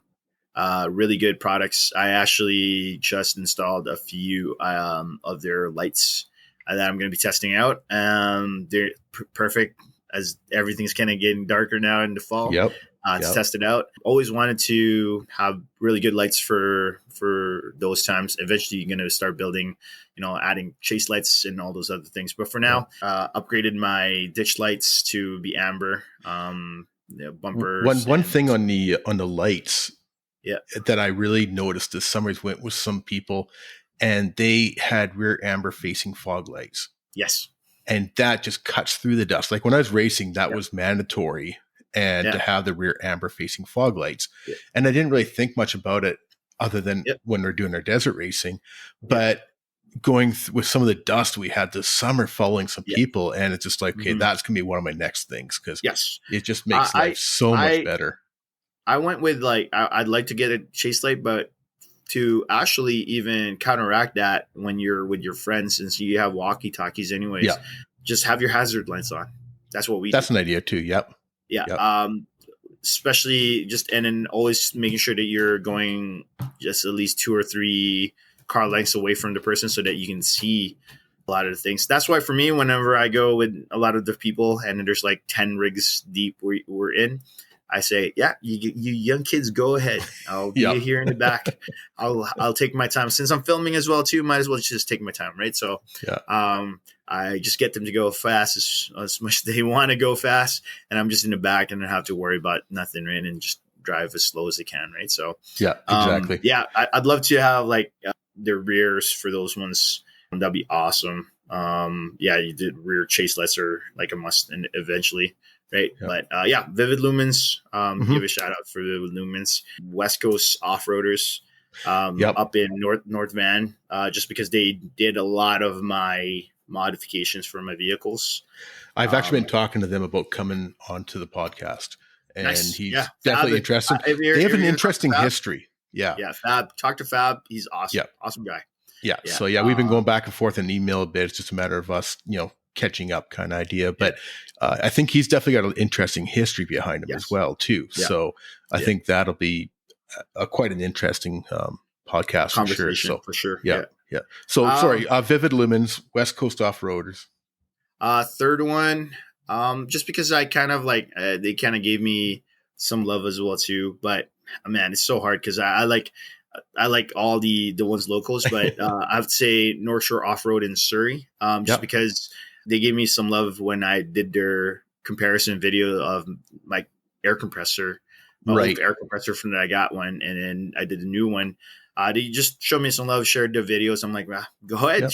really good products. I actually just installed a few of their lights that I'm going to be testing out. They're perfect, as everything's kind of getting darker now in the fall. Yep. To Yep. test it out. Always wanted to have really good lights for those times. Eventually, you're going to start building, adding chase lights and all those other things. But for now, upgraded my ditch lights to be amber, bumpers. One And thing on the lights, yeah, that I really noticed this summer's went with some people, and they had rear amber facing fog lights, yes, and that just cuts through the dust. Like when I was racing, that yeah, was mandatory, and to yeah, have the rear amber facing fog lights. yeah, And I didn't really think much about it other than yeah, when we're doing our desert racing, yeah, but with some of the dust we had this summer following some yeah. people, and it's just like, okay, Mm-hmm. that's gonna be one of my next things, because Yes, it just makes life I so much I better. I went with I'd like to get a chase light, but to actually even counteract that when you're with your friends, since you have walkie talkies anyways, Yeah, just have your hazard lights on. That's what we do. that's an idea too. Yep. Yeah. Yep. Especially just, and then always making sure that you're going just at least 2 or 3 car lengths away from the person so that you can see a lot of the things. That's why for me, whenever I go with a lot of the people and there's like 10 rigs deep we're in, I say, yeah, you young kids, go ahead. I'll be Yep. here in the back. I'll take my time. Since I'm filming as well too, might as well just take my time, right? So, Yeah. I just get them to go fast as much as they want to go fast, and I'm just in the back and I don't have to worry about nothing, right? And just drive as slow as they can, right? So, Yeah. Exactly. yeah, I'd love to have like their rears for those ones. That'd be awesome. Yeah, you did rear chase lesser like a must and eventually, right? Yep. But yeah, Vivid Lumens, Hmm. give a shout out for Vivid Lumens, West Coast off-roaders, Yep. up in North Van, just because they did a lot of my modifications for my vehicles. I've actually been Um, talking to them about coming onto the podcast, and nice, yeah. he's Fab, definitely interested. They have if an you're talking to interesting Fab, history. Yeah. yeah, Fab, talk to Fab. He's awesome, Yeah. awesome guy. Yeah. Yeah, So yeah, we've been going back and forth in email a bit. It's just a matter of us, catching up kind of idea. yeah, But I think he's definitely got an interesting history behind him as yes, well, too. yeah, So I yeah. think that'll be quite an interesting podcast for sure. Conversation So for sure. yeah, Yeah. yeah. So sorry, Vivid Lumens, West Coast Off Roaders. Third one, just because I kind of like they kind of gave me some love as well too. But man, it's so hard because I like all the ones locals, but I would say North Shore Off Road in Surrey, just Yep. because they gave me some love when I did their comparison video of my air compressor, my old Right. air compressor from that I got one, and then I did a new one. They just showed me some love, shared the videos. I'm like, go ahead, Yep.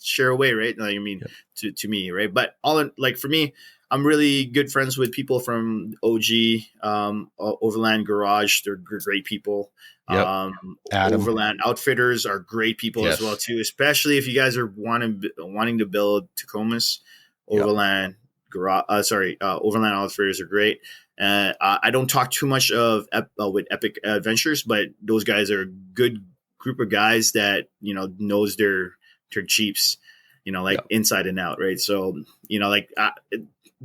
share away, right? Like, I mean, Yep. to me, right? But all in, like for me, I'm really good friends with people from OG, Overland Garage. They're great people. Yep. Adam. Overland Outfitters are great people as well Yes. too, especially if you guys are wanting to build Tacomas. Yep. Overland Garage, Overland Outfitters are great. I don't talk too much of with Epic Adventures, but those guys are a good group of guys that knows their Jeeps, like Yep. inside and out, right? So like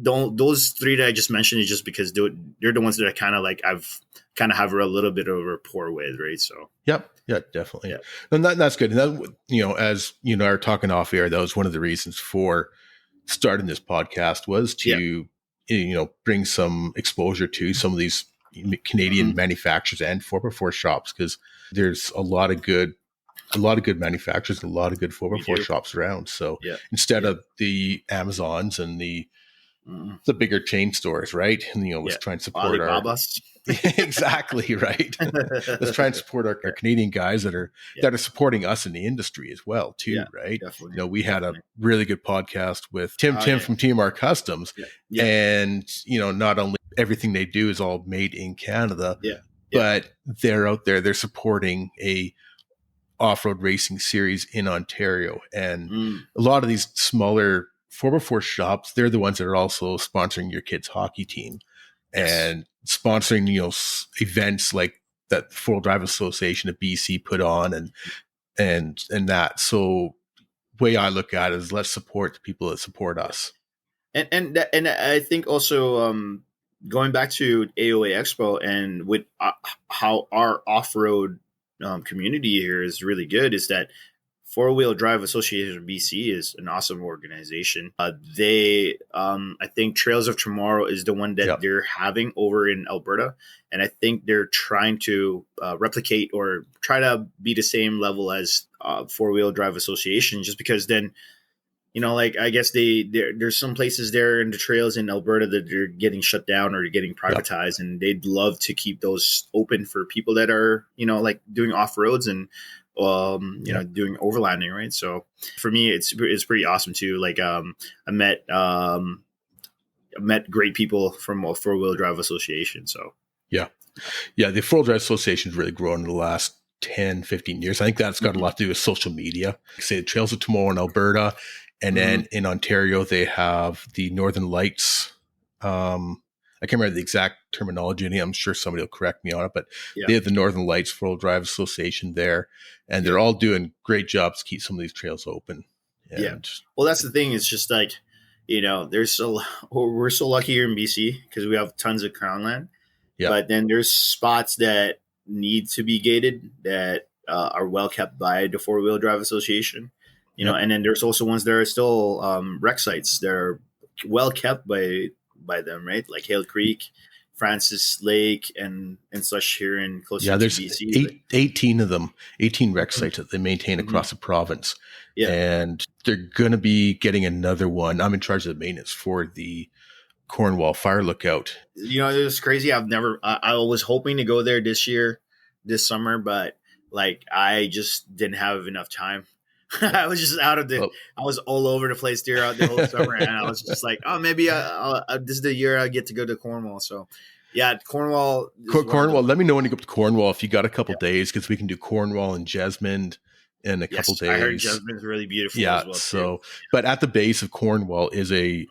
don't those three that I just mentioned is just because they're the ones that I kind of like I've kind of have a little bit of a rapport with, right? So Yep. Yeah, definitely. yeah, And that's good. And that, as you know, are talking off air, that was one of the reasons for starting this podcast was yeah, to, bring some exposure to some of these Canadian mm-hmm. manufacturers and 4x4 shops, because there's a lot of good manufacturers, a lot of good We 4x4 do, shops around. So yeah, instead yeah, of the Amazons and mm-hmm. the bigger chain stores, right? And, let's Yeah, try and support our Alibabas. exactly right. Let's try and support our Canadian guys that are Yeah, supporting us in the industry as well, too, yeah, right? definitely, We had a definitely. really good podcast with Tim Oh yeah, from TMR Customs, yeah, yeah, and not only everything they do is all made in Canada, yeah, yeah. but they're out there, they're supporting a off-road racing series in Ontario, and Mm, a lot of these smaller 4x4 shops, they're the ones that are also sponsoring your kids' hockey team yes. and sponsoring events like that Four Wheel Drive Association of BC put on, and that. So way I look at it is, let's support the people that support us. And I think also going back to AOA Expo and with how our off road community here is really good is that Four Wheel Drive Association of BC is an awesome organization. I think Trails of Tomorrow is the one that Yep. they're having over in Alberta, and I think they're trying to replicate or try to be the same level as Four Wheel Drive Association, just because then like I guess there's some places there in the trails in Alberta that they're getting shut down or getting Yep. privatized, and they'd love to keep those open for people that are like doing off roads and Yep. doing overlanding, right? So for me, it's pretty awesome too. Like I met great people from a Four Wheel Drive Association. So Yeah. Yeah. The Four Wheel Drive Association has really grown in the last 10, 15 years. I think that's got a lot to do with social media. Say the Trails of Tomorrow in Alberta. And mm-hmm. then in Ontario, they have the Northern Lights. I can't remember the exact terminology. I'm sure somebody will correct me on it, but Yeah, they have the Northern Lights Four-Wheel Drive Association there, and they're all doing great jobs to keep some of these trails open. yeah. And Well, that's the thing. It's just like we're so lucky here in BC because we have tons of crown land. yeah, But then there's spots that need to be gated that are well kept by the Four Wheel Drive Association. yep, And then there's also ones that are still wreck sites that are well kept by them, right? Like Hale Creek, Francis Lake, and such here in yeah. closer to There's BC. 18 of them, 18 rec Mhm. sites that they maintain Mhm. across the province, Yeah, and they're going to be getting another one. I'm in charge of the maintenance for the Cornwall Fire Lookout. it was crazy. I was hoping to go there this summer, but like I just didn't have enough time. I was just out of the. Well, I was all over the place throughout the whole summer, and I was just like, oh, maybe this is the year I get to go to Cornwall. So, yeah, Cornwall is one of the. Cornwall. Let me know when you go up to Cornwall if you got a couple Yeah. days, because we can do Cornwall and Jesmond in a couple Yes, I heard days. Jasmine's really beautiful Yeah. as well too. So, but at the base of Cornwall is a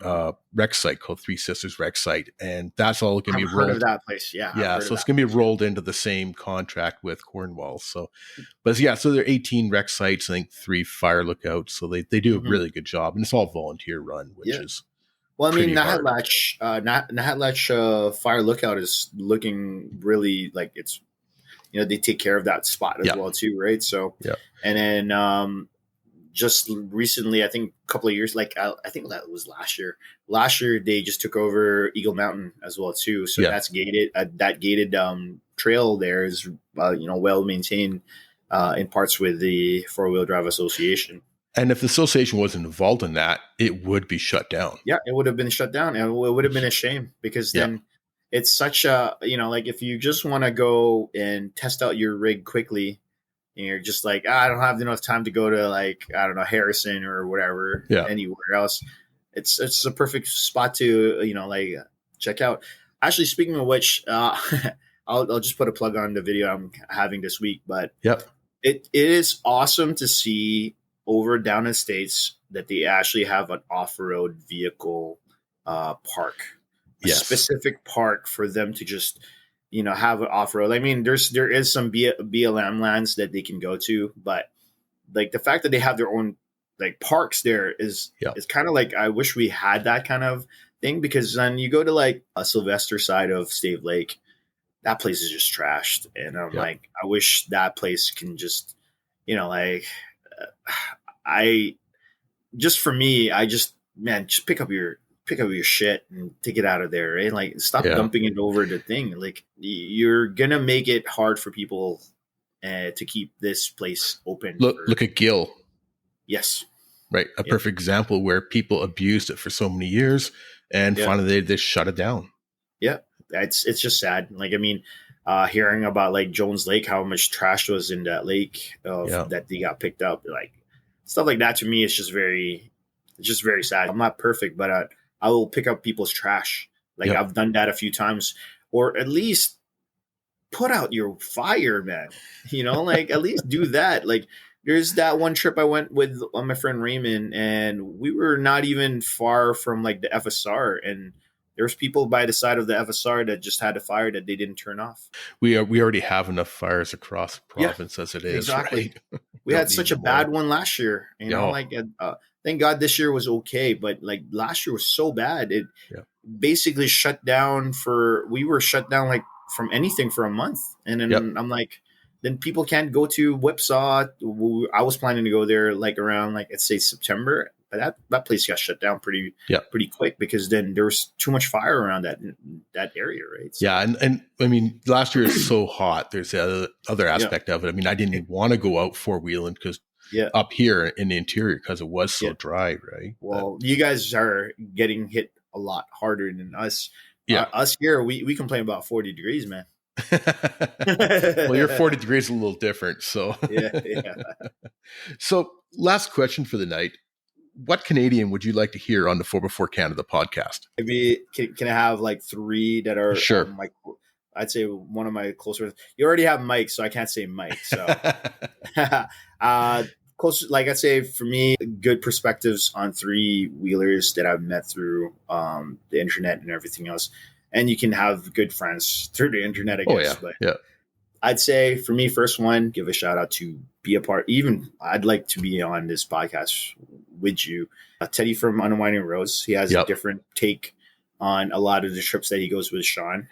rec site called Three Sisters Rec Site, and that's all going to be I've heard of rolled. that place. Yeah, I've Yeah, heard of so it's that going to be place. rolled into the same contract with Cornwall. So, but yeah, so there are 18 rec sites, I think 3 fire lookouts. So they do a Mhm. really good job, and it's all volunteer run, which Yeah. is Well, I mean, pretty hard. Nahatlatch Fire Lookout is looking really like it's they take care of that spot as Yeah. well too, right? So, Yeah. and then just recently, I think a couple of years, like I think that was last year. Last year they just took over Eagle Mountain as well too, so Yeah. that's gated. That gated trail there is well maintained in parts with the Four Wheel Drive Association. And if the association wasn't involved in that, it would be shut down. Yeah, it would have been shut down, and it would have been a shame because Yeah. then it's such a like if you just want to go and test out your rig quickly, and you're just like I don't have enough time to go to like I don't know Harrison or whatever Yeah. anywhere else. It's a perfect spot to check out. Actually, speaking of which, I'll just put a plug on the video I'm having this week, but Yep. it is awesome to see over down in States that they actually have an off-road vehicle park, a Yes. specific park for them to just have an off-road. I mean, there is some BLM lands that they can go to, but like the fact that they have their own like parks there is kind of like I wish we had that kind of thing, because then you go to like a Sylvester side of Stave Lake, that place is just trashed, and I'm like, I wish that place can just I just for me, I just just pick up your shit and take it out of there, right? Like stop dumping it over the thing. Like you're gonna make it hard for people to keep this place open. Look at Gill. Yes. Right. A perfect example where people abused it for so many years, and finally they shut it down. Yeah. It's just sad. Like, I mean, hearing about like Jones Lake, how much trash was in that lake that they got picked up, like stuff like that to me, it's just very sad. I'm not perfect, but I will pick up people's trash. Like I've done that a few times, or at least put out your fire, man. Like at least do that. Like there's that one trip I went with my friend Raymond, and we were not even far from like the FSR, and there's people by the side of the FSR that just had a fire that they didn't turn off. We already have enough fires across the province as it is. Exactly. Right? We had such a bad one last year. Thank God this year was okay, but like last year was so bad. It basically shut down we were shut down like from anything for a month. And then I'm like, then people can't go to Whipsaw. I was planning to go there like around like let's say September. But that place got shut down pretty quick, because then there was too much fire around that area, right? So, and I mean, last year is so hot. There's the other aspect of it. I mean, I didn't even want to go out four-wheeling because up here in the interior because it was so dry, right? Well, you guys are getting hit a lot harder than us. Us here, we complain about 40 degrees, man. Well, your 40 degrees is a little different, so yeah. So, last question for the night. What Canadian would you like to hear on the 4x4 Canada podcast? Maybe can I have like 3 that are sure? I'd say one of my closer. You already have Mike, so I can't say Mike. So, close. Like I'd say for me, good perspectives on 3-wheelers that I've met through the internet and everything else. And you can have good friends through the internet, I guess. But I'd say for me, first one, give a shout out to be a part. Even I'd like to be on this podcast with you. Teddy from Unwinding Roads. He has a different take on a lot of the trips that he goes with Sean.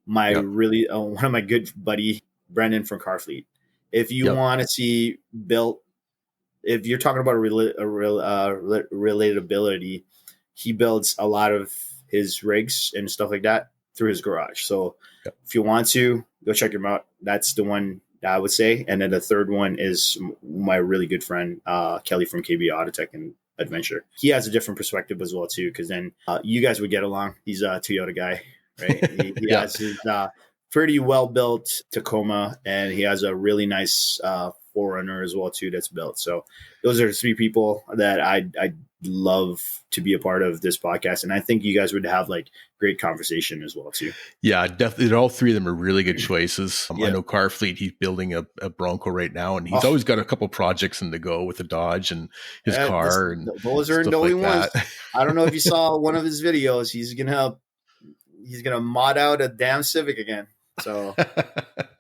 My really one of my good buddy, Brendan from Carfleet. If you want to see built, if you're talking about relatability, he builds a lot of his rigs and stuff like that through his garage. So if you want to, go check him out. That's the one that I would say. And then the third one is my really good friend, Kelly from KB Autotech and Adventure. He has a different perspective as well too, because then you guys would get along. He's a Toyota guy, right? He has his pretty well-built Tacoma, and he has a really nice 4Runner as well too that's built. So those are 3 people that I love to be a part of this podcast, and I think you guys would have like great conversation as well too. Yeah, definitely. All 3 of them are really good choices. I Yeah. know Carfleet, he's building a Bronco right now, and he's Oh, always got a couple projects in the go with the Dodge and his car and those are the stuff only like ones. that. I don't know if you saw one of his videos. He's gonna mod out a damn Civic again. So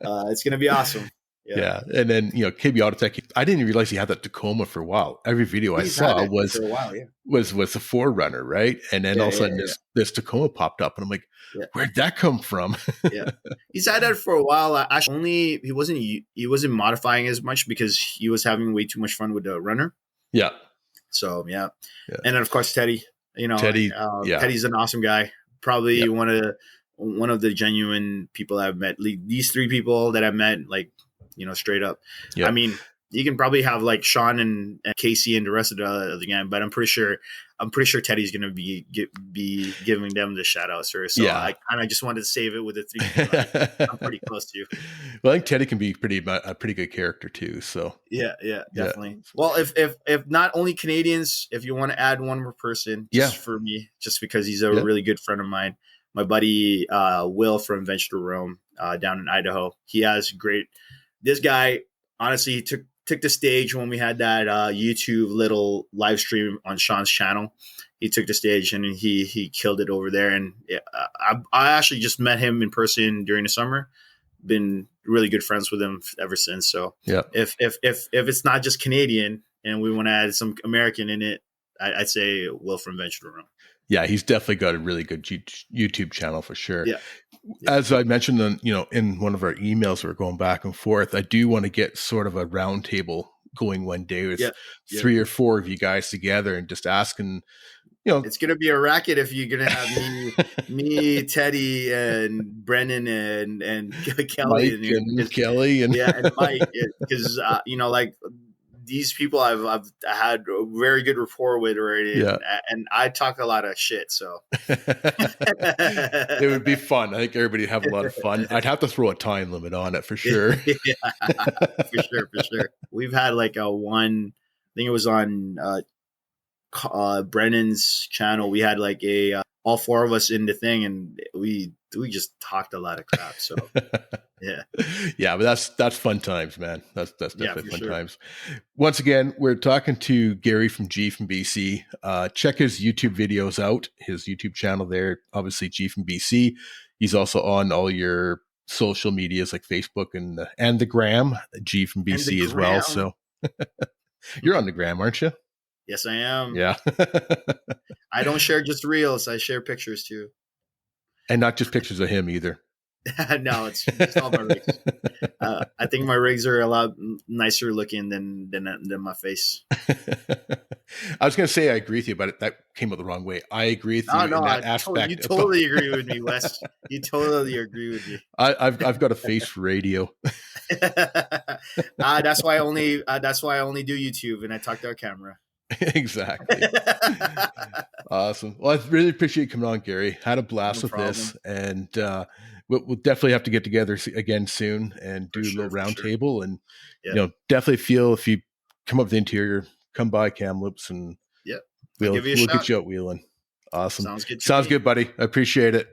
it's gonna be awesome. Yeah. And then, KB Autotech, I didn't even realize he had that Tacoma for a while. Every video I He's had saw it was for a while, yeah. was a 4Runner, right? And then all of a sudden this Tacoma popped up, and I'm like, where'd that come from? Yeah, he's had that for a while. Actually, he wasn't modifying as much because he was having way too much fun with the Runner. Yeah. So yeah. And then of course Teddy. Teddy's an awesome guy. Probably one of the genuine people I've met. These 3 people that I've met, like, straight up. I mean, you can probably have like Sean and Casey and the rest of the gang, but I'm pretty sure Teddy's going to be giving them the shout out, sir. So I kind of just wanted to save it with the 3 people I'm pretty close to. Well, I think Teddy can be a pretty good character too. So yeah, definitely. Yeah. Well, if not only Canadians, if you want to add one more person, just for me, just because he's a really good friend of mine, my buddy Will from Venture to Rome down in Idaho. He has this guy, honestly, took the stage when we had that YouTube little live stream on Sean's channel. He took the stage and he killed it over there. And I actually just met him in person during the summer. Been really good friends with him ever since. So if it's not just Canadian and we want to add some American in it, I'd say Will from Venture to Rome. Yeah, he's definitely got a really good YouTube channel for sure. Yeah. As I mentioned, in one of our emails, we're going back and forth. I do want to get sort of a roundtable going one day with 3 or 4 of you guys together and just asking. It's going to be a racket if you're going to have me, Teddy, and Brennan, and Kelly, and Kelly, and and Mike, because like these people I've had a very good rapport with already, and I talk a lot of shit, so it would be fun. I think everybody would have a lot of fun. I'd have to throw a time limit on it for sure. for sure. We've had like I think it was on Brennan's channel. We had like all 4 of us in the thing, and we just talked a lot of crap. So but that's fun times, man. That's definitely fun times. Once again, we're talking to Gary from G from BC. Check his YouTube videos out. His YouTube channel there, obviously G from BC. He's also on all your social medias like Facebook and the Gram, G from BC as well. So you're on the Gram, aren't you? Yes, I am. Yeah. I don't share just reels. I share pictures too. And not just pictures of him either. No, it's all my rigs. I think my rigs are a lot nicer looking than my face. I was going to say I agree with you, but that came out the wrong way. I agree with you in that aspect. You totally agree with me, Wes. You totally agree with me. I've got a face for radio. That's why I only do YouTube and I talk to our camera. Exactly. Awesome. Well, I really appreciate you coming on, Gary. Had a blast with this, and we'll definitely have to get together again soon and do a little roundtable. And definitely feel if you come up with the interior, come by Kamloops, and we'll get you out wheeling. Awesome. Sounds good. Sounds good, buddy. I appreciate it.